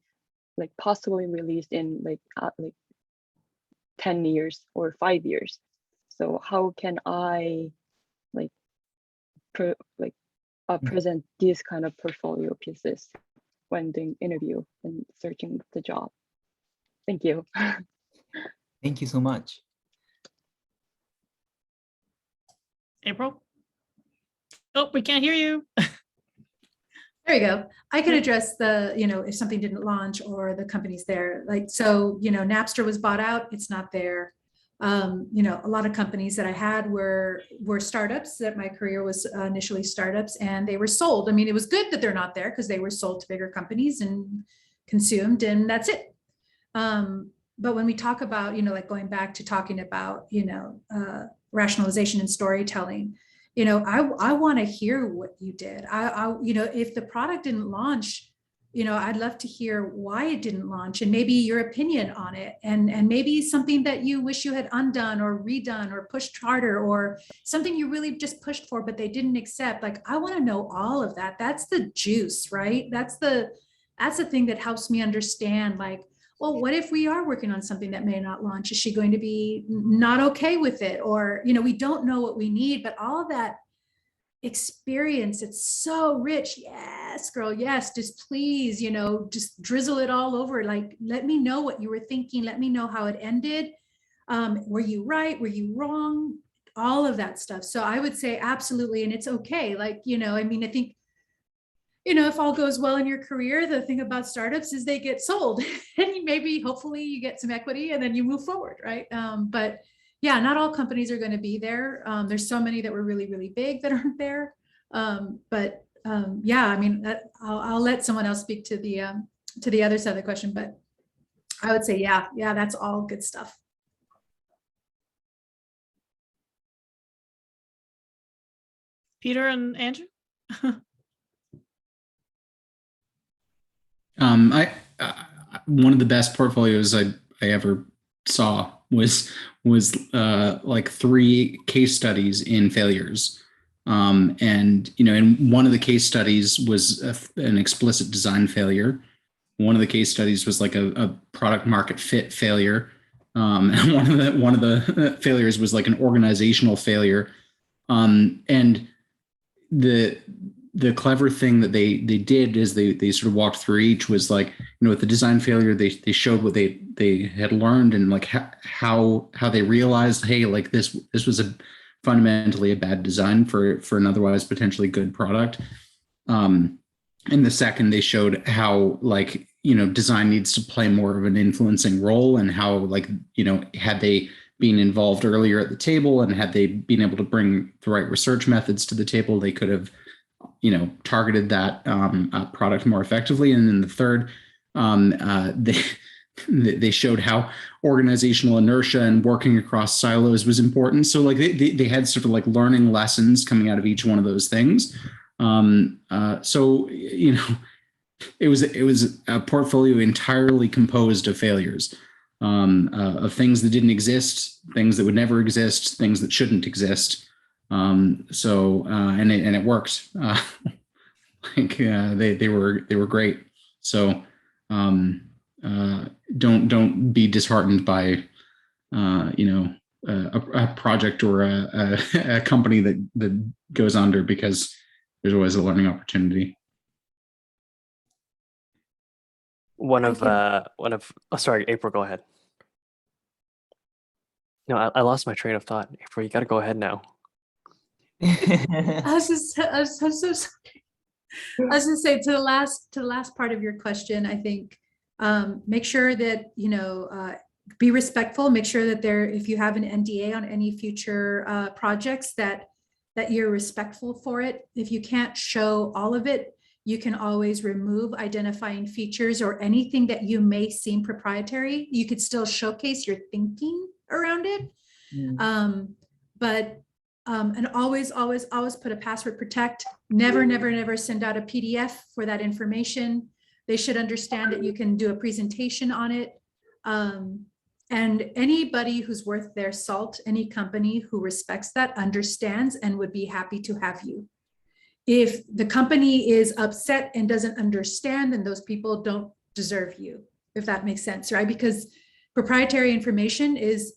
possibly released in 10 years or 5 years. So how can I present these kind of portfolio pieces when doing interview and searching the job? Thank you. Thank you so much. April? Oh, we can't hear you. There you go. I could address the, if something didn't launch or the company's there. So, Napster was bought out, it's not there. You know, a lot of companies that I had were startups, that my career was initially startups, and they were sold. I mean, it was good that they're not there because they were sold to bigger companies and consumed, and that's it. But when we talk about, you know, like going back to talking about, you know, rationalization and storytelling, you know, I want to hear what you did. You know, if the product didn't launch, you know, I'd love to hear why it didn't launch, and maybe your opinion on it, and maybe something that you wish you had undone or redone or pushed harder, or something you really just pushed for but they didn't accept. Like, I want to know all of that. That's the juice, right? That's the thing that helps me understand, like, well, what if we are working on something that may not launch? Is she going to be not okay with it? Or, you know, we don't know what we need, but all of that experience, it's so rich. Yes, girl, yes, just please, you know, just drizzle it all over. Like, let me know what you were thinking. Let me know how it ended. Were you right? Were you wrong? All of that stuff. So I would say absolutely. And it's okay. Like, you know, I mean, I think, you know, if all goes well in your career, the thing about startups is they get sold and maybe hopefully you get some equity and then you move forward, right? But yeah, not all companies are going to be there. There's so many that were really, really big that aren't there. Yeah, I mean, I'll let someone else speak to the other side of the question, but I would say, yeah, that's all good stuff. Peter and Andrew? One of the best portfolios I ever saw was like 3 case studies in failures. And, you know, and one of the case studies was an explicit design failure. One of the case studies was like a product market fit failure. And one of the failures was like an organizational failure. And the clever thing that they did is they sort of walked through each, was like, you know, with the design failure, they showed what they had learned, and like how they realized, hey, like this was fundamentally a bad design for an otherwise potentially good product. In the second, they showed how, like, you know, design needs to play more of an influencing role, and how, like, you know, had they been involved earlier at the table and had they been able to bring the right research methods to the table, they could have, you know, targeted that product more effectively. And then the third, they showed how organizational inertia and working across silos was important. So like they had sort of like learning lessons coming out of each one of those things. So, you know, it was a portfolio entirely composed of failures, of things that didn't exist, things that would never exist, things that shouldn't exist. And it worked. They were great. So don't be disheartened by you know, a project or a company that goes under, because there's always a learning opportunity. Sorry, April, go ahead. No, I lost my train of thought. April, you got to go ahead now. I was so sorry. I was gonna say, to the last part of your question, I think make sure that, you know, be respectful. Make sure that if you have an NDA on any future projects, that you're respectful for it. If you can't show all of it, you can always remove identifying features or anything that you may seem proprietary. You could still showcase your thinking around it. And always put a password protect. Never send out a PDF for that information. They should understand that you can do a presentation on it. And anybody who's worth their salt, any company who respects that, understands and would be happy to have you. If the company is upset and doesn't understand, then those people don't deserve you, if that makes sense, right? Because proprietary information is,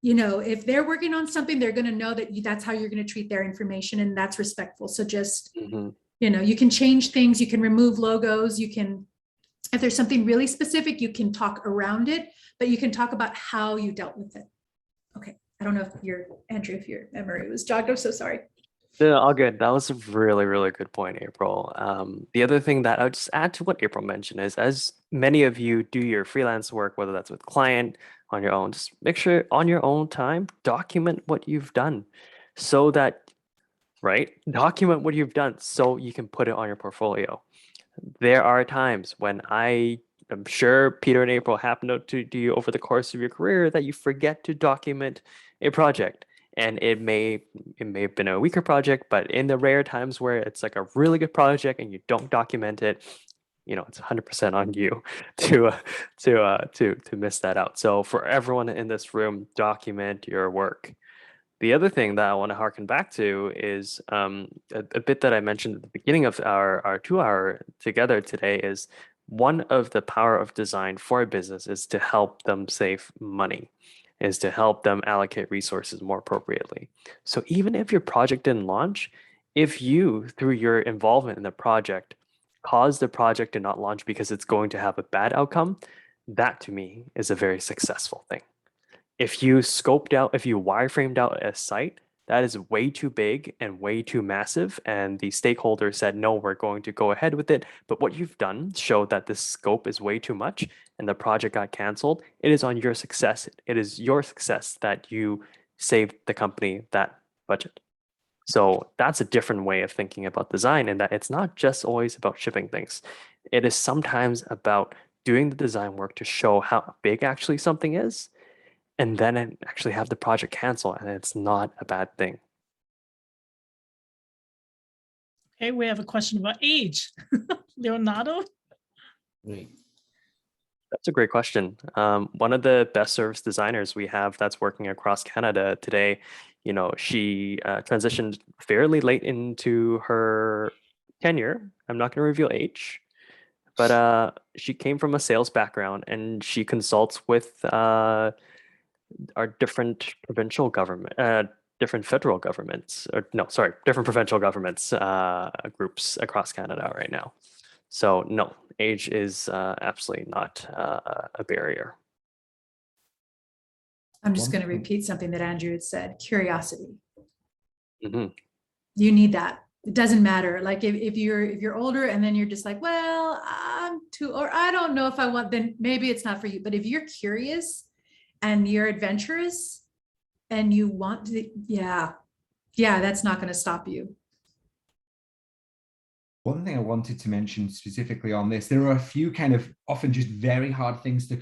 you know, if they're working on something, they're going to know that that's how you're going to treat their information, and that's respectful. So just, you know, you can change things, you can remove logos, you can, if there's something really specific, you can talk around it, but you can talk about how you dealt with it. Okay. I don't know if Andrew, if your memory was jogged. I'm so sorry. No, all good. That was a really, really good point, April. The other thing that I would just add to what April mentioned is, as many of you do your freelance work, whether that's with client, on your own, just make sure on your own time, document what you've done so that, right? Document what you've done so you can put it on your portfolio. There are times when I'm sure Peter and April happened to do you over the course of your career that you forget to document a project. And it may have been a weaker project, but in the rare times where it's like a really good project and you don't document it, it's 100% on you to miss that out. So for everyone in this room, document your work. The other thing that I want to harken back to is a bit that I mentioned at the beginning of our 2-hour together today is one of the power of design for a business is to help them save money, is to help them allocate resources more appropriately. So even if your project didn't launch, if you, through your involvement in the project, cause the project to not launch because it's going to have a bad outcome, that to me is a very successful thing. If you wireframed out a site that is way too big and way too massive, and the stakeholders said, no, we're going to go ahead with it, but what you've done showed that the scope is way too much and the project got canceled, it is on your success. It is your success that you saved the company that budget. So that's a different way of thinking about design, in that it's not just always about shipping things. It is sometimes about doing the design work to show how big actually something is, and then actually have the project cancel, and it's not a bad thing. Okay, we have a question about age. Leonardo? Great. That's a great question. One of the best service designers we have that's working across Canada today, she transitioned fairly late into her tenure. I'm not going to reveal age, but she came from a sales background, and she consults with our different provincial government, different federal governments, different provincial governments groups across Canada right now. So no, age is absolutely not a barrier. I'm just going to repeat something that Andrew had said, curiosity. Mm-hmm. You need that. It doesn't matter. Like if you're older and then you're just like, well, I'm too, or I don't know if I want, then maybe it's not for you. But if you're curious and you're adventurous and you want to, yeah, that's not going to stop you. One thing I wanted to mention specifically on this, there are a few kind of often just very hard things to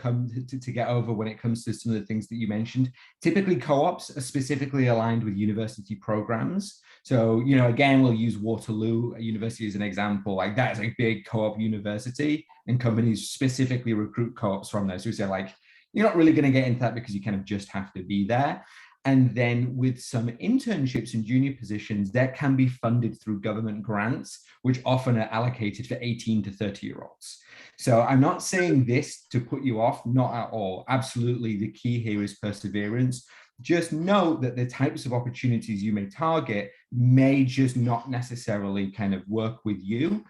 get over when it comes to some of the things that you mentioned. Typically co-ops are specifically aligned with university programs. So, again, we'll use Waterloo University as an example. Like that is a big co-op university, and companies specifically recruit co-ops from there. So we say like, you're not really going to get into that because you kind of just have to be there. And then with some internships and junior positions that can be funded through government grants, which often are allocated for 18 to 30-year-olds. So I'm not saying this to put you off, not at all. Absolutely, the key here is perseverance. Just note that the types of opportunities you may target may just not necessarily kind of work with you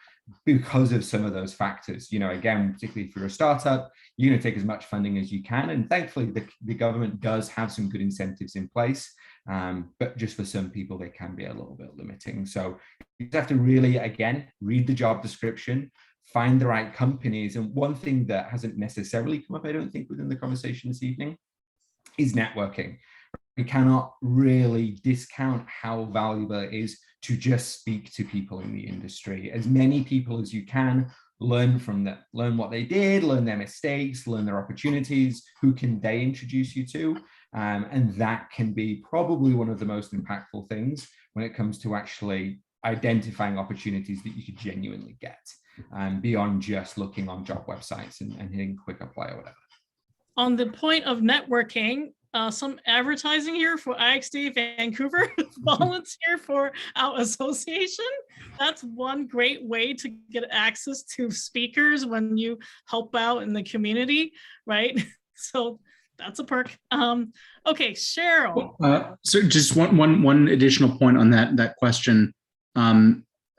because of some of those factors. Again, particularly if you're a startup, you're going to take as much funding as you can. And thankfully, the government does have some good incentives in place. But just for some people, they can be a little bit limiting. So you have to really, again, read the job description, find the right companies. And one thing that hasn't necessarily come up, I don't think, within the conversation this evening is networking. We cannot really discount how valuable it is to just speak to people in the industry. As many people as you can, learn from them, learn what they did, learn their mistakes, learn their opportunities, who can they introduce you to? And that can be probably one of the most impactful things when it comes to actually identifying opportunities that you could genuinely get, beyond just looking on job websites and hitting quick apply or whatever. On the point of networking, some advertising here for IXD Vancouver. Volunteer for our association. That's one great way to get access to speakers when you help out in the community, right? So that's a perk. Okay, Cheryl. So just one additional point on that question,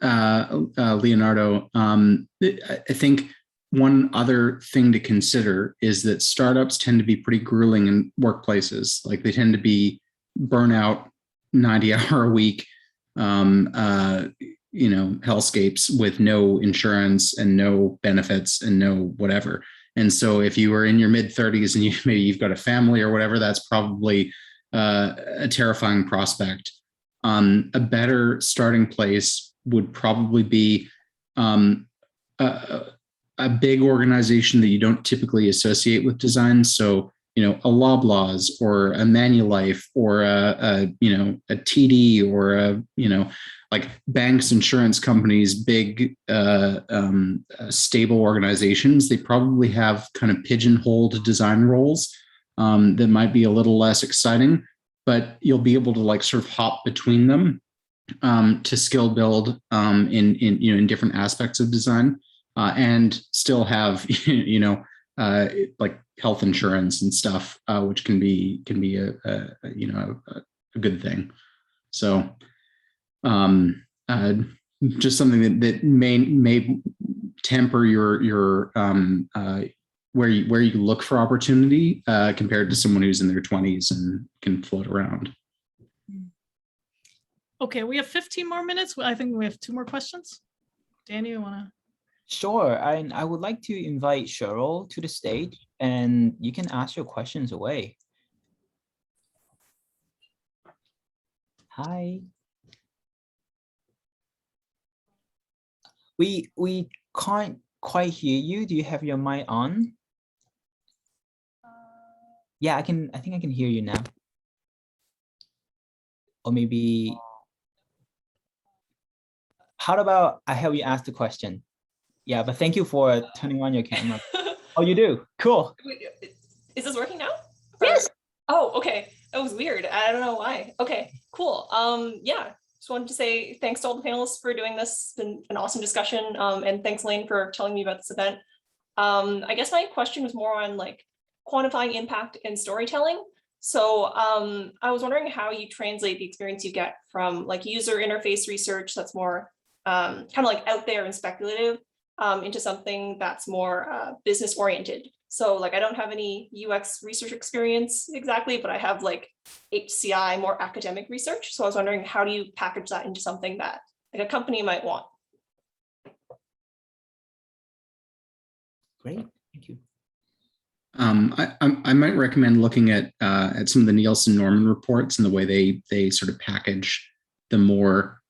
Leonardo. I think one other thing to consider is that startups tend to be pretty grueling in workplaces. Like they tend to be burnout, 90-hour a week hellscapes with no insurance and no benefits and no whatever. And so if you are in your mid 30s and maybe you've got a family or whatever, that's probably a terrifying prospect. A better starting place would probably be a big organization that you don't typically associate with design. So, a Loblaws or a Manulife or a TD or like banks, insurance companies, big stable organizations. They probably have kind of pigeonholed design roles that might be a little less exciting, but you'll be able to like sort of hop between them to skill build in different aspects of design. And still have, like health insurance and stuff, which can be a good thing. So, just something that may temper your where you look for opportunity compared to someone who's in their 20s and can float around. Okay, we have 15 more minutes. I think we have 2 more questions. Danny, you want to? Sure, I would like to invite Cheryl to the stage, and you can ask your questions away. Hi. We can't quite hear you. Do you have your mic on? Yeah, I think I can hear you now. Or maybe, how about I help you ask the question? Yeah, but thank you for turning on your camera. Oh, you do? Cool. Is this working now? Yes. Oh, okay. That was weird. I don't know why. Okay, cool. Yeah, just wanted to say thanks to all the panelists for doing this. It's been an awesome discussion. And thanks, Lane, for telling me about this event. I guess my question was more on like quantifying impact and storytelling. So I was wondering how you translate the experience you get from like user interface research that's more kind of like out there and speculative into something that's more business oriented. So like I don't have any UX research experience exactly, but I have like HCI, more academic research. So I was wondering, how do you package that into something that like a company might want? Great, thank you. I might recommend looking at some of the Nielsen Norman reports and the way they sort of package the more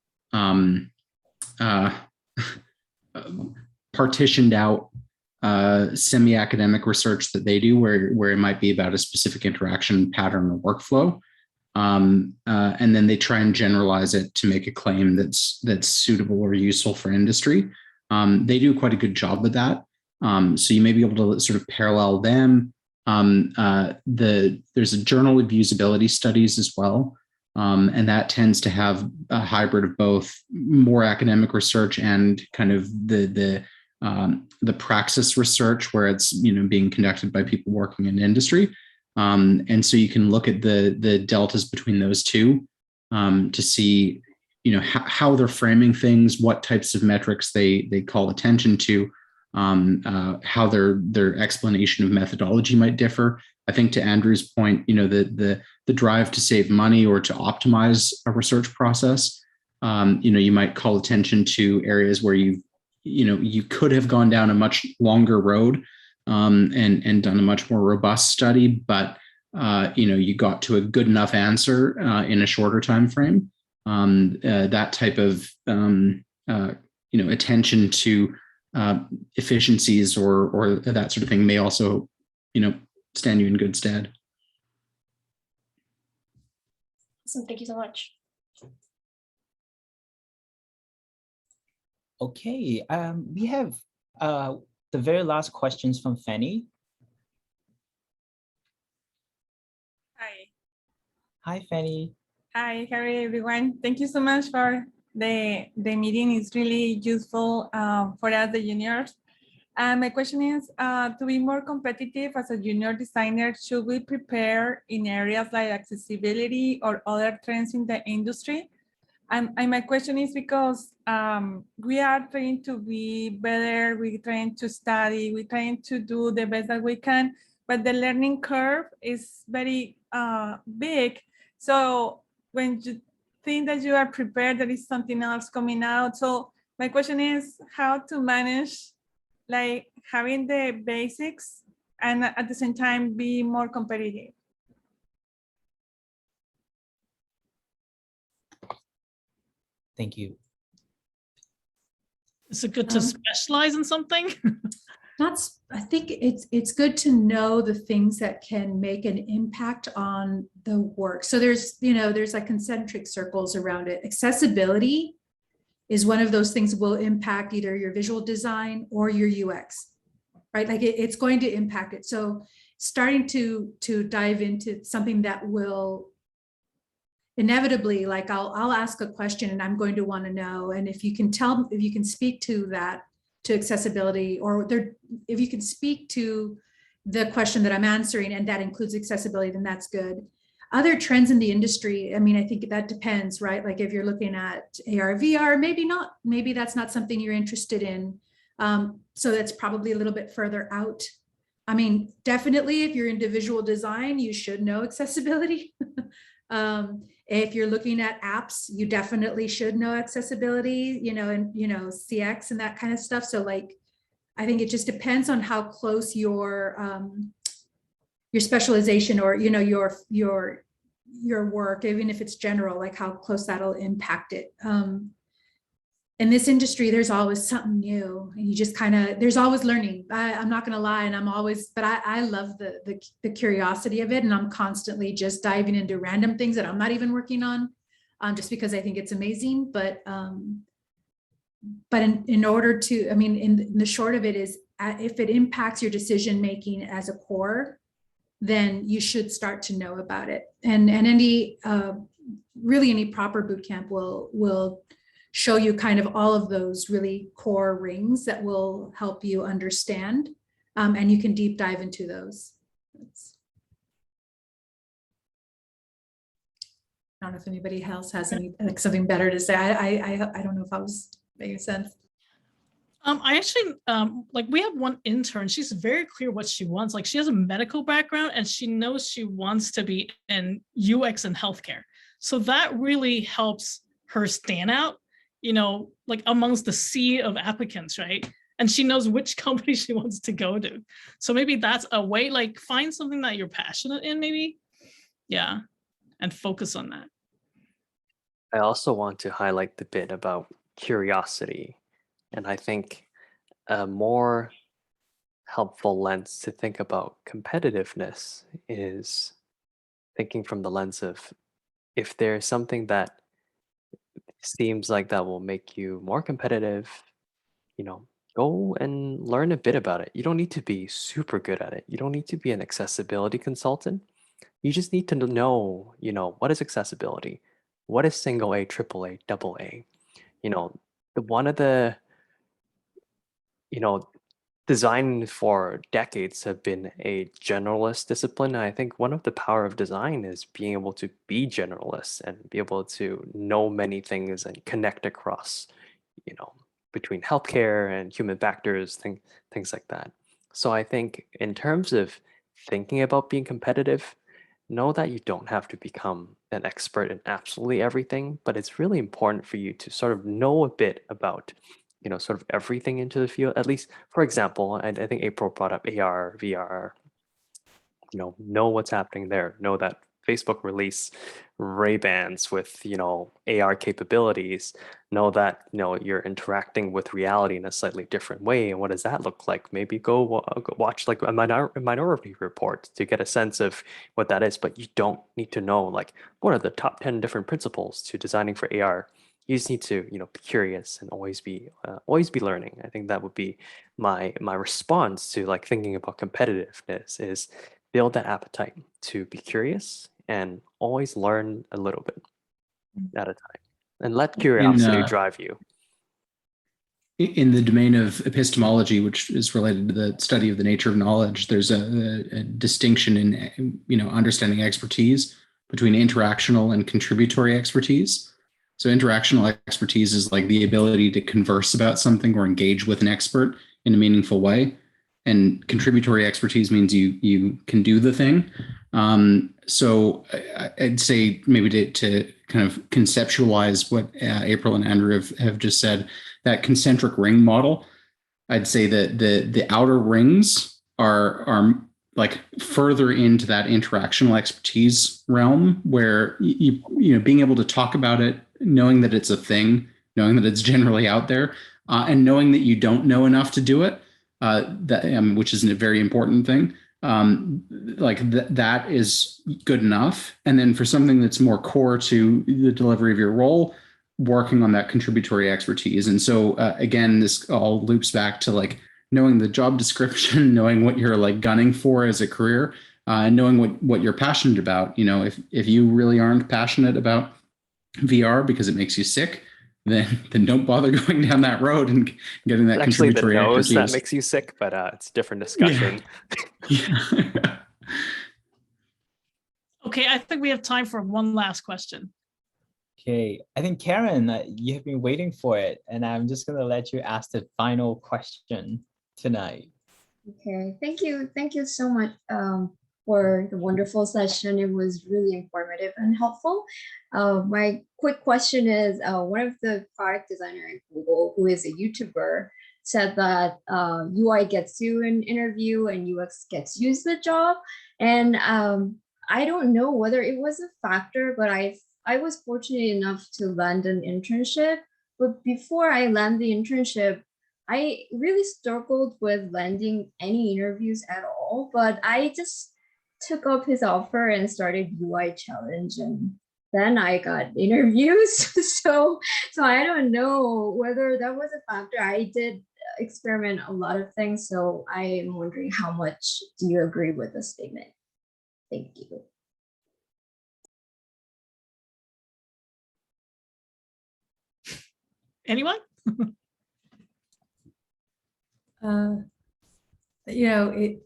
partitioned out semi-academic research that they do, where it might be about a specific interaction pattern or workflow, and then they try and generalize it to make a claim that's suitable or useful for industry. They do quite a good job with that. So you may be able to sort of parallel them. There's a Journal of Usability Studies as well, and that tends to have a hybrid of both more academic research and kind of the praxis research, where it's being conducted by people working in industry, and so you can look at the deltas between those two to see how they're framing things, what types of metrics they call attention to. How their explanation of methodology might differ. I think to Andrew's point, the drive to save money or to optimize a research process, you might call attention to areas where you could have gone down a much longer road and done a much more robust study, but you got to a good enough answer in a shorter time frame. That type of attention to efficiencies or that sort of thing may also, stand you in good stead. Awesome, thank you so much. Okay, we have the very last questions from Fanny. Hi. Hi, Fanny. Hi, everyone. Thank you so much for the meeting. Is really useful for us, the juniors. My question is, to be more competitive as a junior designer, should we prepare in areas like accessibility or other trends in the industry? And my question is because we are trying to be better, we're trying to study, we're trying to do the best that we can, but the learning curve is very big. So when you think that you are prepared, there is something else coming out. So my question is how to manage like having the basics and at the same time be more competitive. Thank you. Is it good to specialize in something? I think it's good to know the things that can make an impact on the work. So there's like concentric circles around it. Accessibility is one of those things that will impact either your visual design or your UX, right? Like it's going to impact it. So starting to dive into something that will inevitably, like I'll ask a question and I'm going to want to know. And if you can speak to that, to accessibility, or if you can speak to the question that I'm answering and that includes accessibility, then that's good. Other trends in the industry, I mean, I think that depends, right? Like if you're looking at AR, VR, maybe not, maybe that's not something you're interested in. So that's probably a little bit further out. I mean, definitely if you're into visual design, you should know accessibility. If you're looking at apps, you definitely should know accessibility, and, CX and that kind of stuff. So like, I think it just depends on how close your specialization or, your work, even if it's general, like how close that'll impact it. In this industry, there's always something new and you just there's always learning. I'm not going to lie. And I love the curiosity of it. And I'm constantly just diving into random things that I'm not even working on, just because I think it's amazing. But in order to, in the short of it is, if it impacts your decision-making as a core, then you should start to know about it. And any proper bootcamp will show you kind of all of those really core rings that will help you understand, and you can deep dive into those. I don't know if anybody else has something better to say. I don't know if I was making sense. I actually, we have one intern, she's very clear what she wants. Like she has a medical background and she knows she wants to be in UX and healthcare. So that really helps her stand out, like amongst the sea of applicants, right? And she knows which company she wants to go to. So maybe that's a way, like find something that you're passionate in, maybe. Yeah. And focus on that. I also want to highlight the bit about curiosity. And I think a more helpful lens to think about competitiveness is thinking from the lens of if there's something that seems like that will make you more competitive, go and learn a bit about it. You don't need to be super good at it. You don't need to be an accessibility consultant. You just need to know, what is accessibility? What is single A, triple A, double A? One of the, design for decades have been a generalist discipline. And I think one of the power of design is being able to be generalist and be able to know many things and connect across, between healthcare and human factors, things like that. So I think in terms of thinking about being competitive, know that you don't have to become an expert in absolutely everything, but it's really important for you to sort of know a bit about, sort of everything into the field. At least, for example, I think April brought up AR, VR, know what's happening there. Know that Facebook released Ray-Bans with, AR capabilities. Know that, you're interacting with reality in a slightly different way. And what does that look like? Maybe go watch like a Minority Report to get a sense of what that is. But you don't need to know like what are the top 10 different principles to designing for AR. You just need to, be curious and always be learning. I think that would be my response to like thinking about competitiveness is build that appetite to be curious and always learn a little bit at a time, and let curiosity drive you. In the domain of epistemology, which is related to the study of the nature of knowledge, there's a distinction in understanding expertise between interactional and contributory expertise. So interactional expertise is like the ability to converse about something or engage with an expert in a meaningful way. And contributory expertise means you can do the thing. So I'd say maybe to kind of conceptualize what April and Andrew have just said, that concentric ring model, I'd say that the outer rings are like further into that interactional expertise realm, where you know, being able to talk about it, knowing that it's a thing, knowing that it's generally out there, and knowing that you don't know enough to do it, which is a very important thing. That is good enough. And then for something that's more core to the delivery of your role, working on that contributory expertise. And so again, this all loops back to like knowing the job description, knowing what you're like gunning for as a career, and knowing what you're passionate about. You know, if you really aren't passionate about VR because it makes you sick, then don't bother going down that road and getting that Actually, the contributory nose expertise. that makes you sick, but it's a different discussion. Yeah. Okay, I think we have time for one last question. Okay, I think Karen, you have been waiting for it, and I'm just going to let you ask the final question tonight. Okay, thank you so much for the wonderful session. It was really informative and helpful. My quick question is, one of the product designer at Google, who is a YouTuber, said that UI gets you an interview and UX gets you the job. And I don't know whether it was a factor, but I was fortunate enough to land an internship. But before I land the internship, I really struggled with landing any interviews at all. But I just took up his offer and started UI Challenge, and then I got interviews. so I don't know whether that was a factor. I did experiment a lot of things, so I am wondering how much do you agree with the statement? Thank you. Anyone? You know,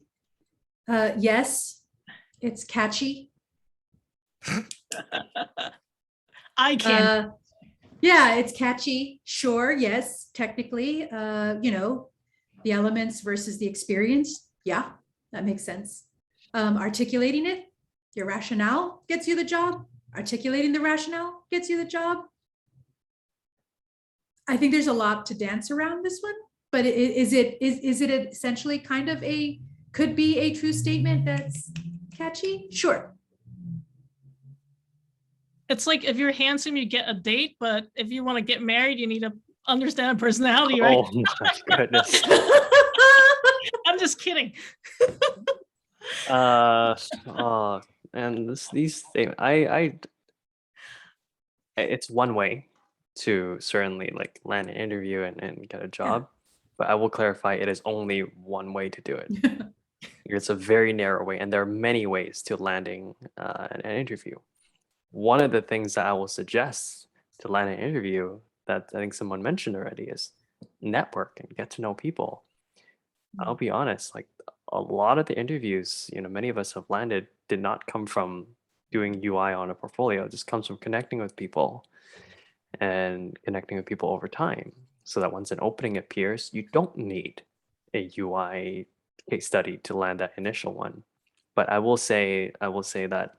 yes, it's catchy. I can. Yeah, it's catchy. Sure, yes, technically, you know, the elements versus the experience. Yeah, that makes sense. Articulating it, your rationale gets you the job. Articulating the rationale gets you the job. I think there's a lot to dance around this one, but is it essentially kind of could be a true statement that's catchy? Sure. It's like if you're handsome, you get a date, but if you want to get married, you need to understand personality, right? Oh my goodness. I'm just kidding. And these things, it's one way to certainly like land an interview and get a job, but I will clarify, it is only one way to do it. It's a very narrow way, and there are many ways to landing an interview. One of the things that I will suggest to land an interview that I think someone mentioned already is network and get to know people. I'll be honest, like a lot of the interviews, you know, many of us have landed did not come from doing UI on a portfolio. It just comes from connecting with people and connecting with people over time, so that once an opening appears, you don't need a UI case study to land that initial one. But I will say that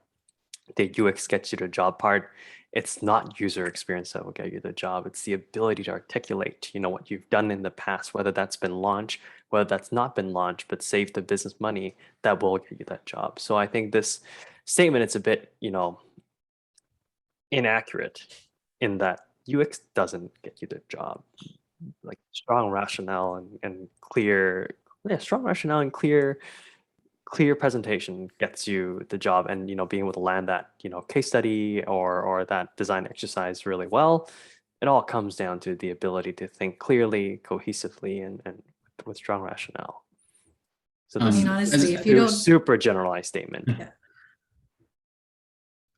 the UX gets you the job part, it's not user experience that will get you the job. It's the ability to articulate, you know, what you've done in the past, whether that's been launched, whether that's not been launched, but saved the business money, that will get you that job. So I think this statement, it's a bit, you know, inaccurate in that UX doesn't get you the job. Like strong rationale and clear, strong rationale and clear presentation gets you the job, and you know, being able to land that, you know, case study or that design exercise really well, it all comes down to the ability to think clearly, cohesively, and with strong rationale. So I this mean, honestly, is if you don't, super generalized statement. Yeah.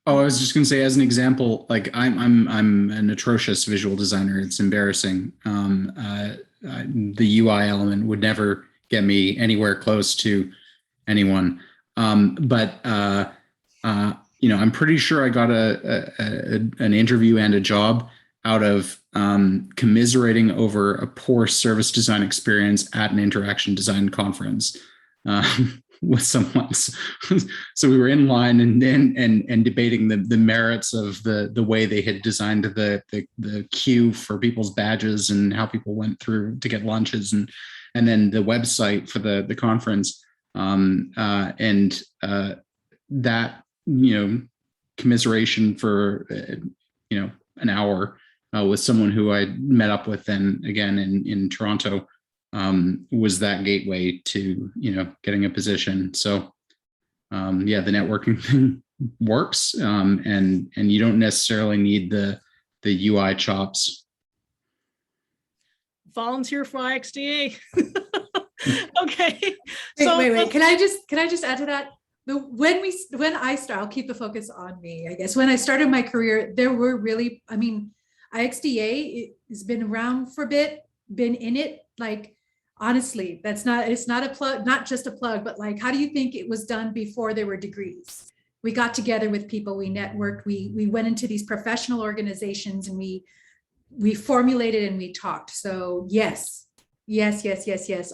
Oh, I was just going to say, as an example, like I'm an atrocious visual designer. It's embarrassing. The UI element would never get me anywhere close to anyone. But you know, I'm pretty sure I got an interview and a job out of commiserating over a poor service design experience at an interaction design conference. with someone. So we were in line and debating the merits of the way they had designed the queue for people's badges and how people went through to get lunches, and then the website for the conference. That, commiseration for, an hour with someone who I met up with then again in Toronto was that gateway to, getting a position. So yeah, the networking thing works, and you don't necessarily need the UI chops. Volunteer for IXDA. Okay. Wait. Can I just add to that? I'll keep the focus on me, I guess. When I started my career, there were really, IXDA has been around for a bit, been in it. Like, honestly, it's not a plug, not just a plug, but like, how do you think it was done before there were degrees? We got together with people, we networked, we went into these professional organizations, and we formulated and we talked. So yes,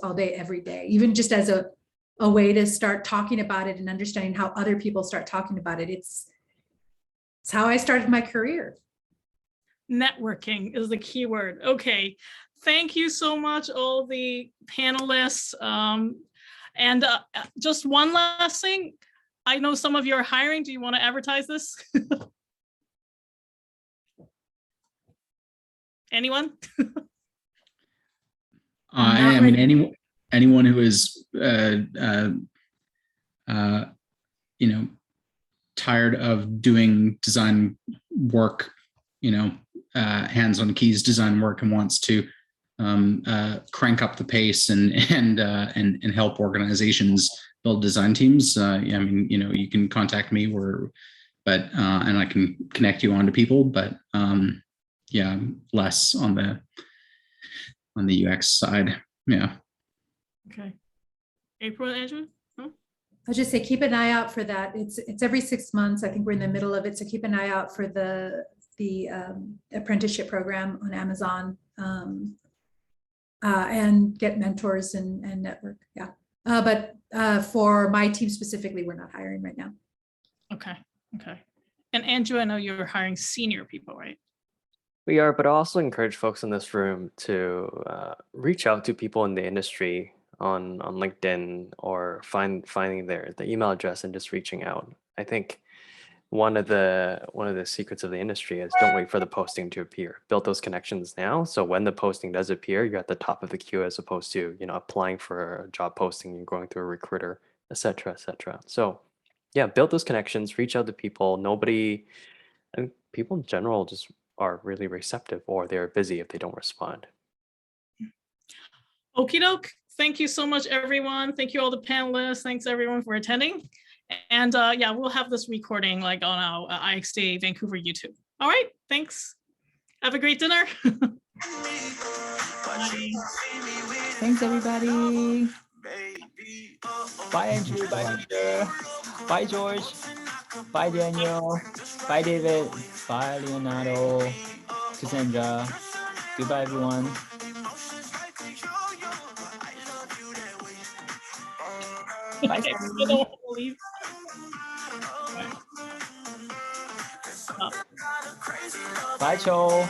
all day, every day, even just as a way to start talking about it and understanding how other people start talking about it. It's how I started my career. Networking is the key word. Okay. Thank you so much, all the panelists. And just one last thing. I know some of you are hiring. Do you want to advertise this? Anyone? Anyone who is, tired of doing design work, hands-on keys design work, and wants to crank up the pace and help organizations build design teams. You can contact me, and I can connect you on to people, but yeah, less on the UX side. Yeah. Okay. April, Andrew? Huh? I'll just say, keep an eye out for that. It's every 6 months. I think we're in the middle of it. So keep an eye out for the apprenticeship program on Amazon, and get mentors and network. Yeah. But for my team specifically, we're not hiring right now. Okay. And Andrew, I know you're hiring senior people, right? We are, but I also encourage folks in this room to reach out to people in the industry on LinkedIn, or finding the email address and just reaching out. I think one of the secrets of the industry is don't wait for the posting to appear. Build those connections now, so when the posting does appear, you're at the top of the queue, as opposed to applying for a job posting and going through a recruiter, etc., etc. So yeah, build those connections, reach out to people. People in general just are really receptive, or they're busy if they don't respond. Okie doke. Thank you so much, everyone. Thank you all the panelists. Thanks everyone for attending. And yeah, we'll have this recording like on our IXDA Vancouver YouTube. All right, thanks. Have a great dinner. Thanks, everybody. Bye, Andrew. Bye, Peter. Bye, George. Bye, Daniel. Bye, David. Bye, Leonardo. Cassandra. Goodbye, everyone. Bye, leave. Bye, Cho.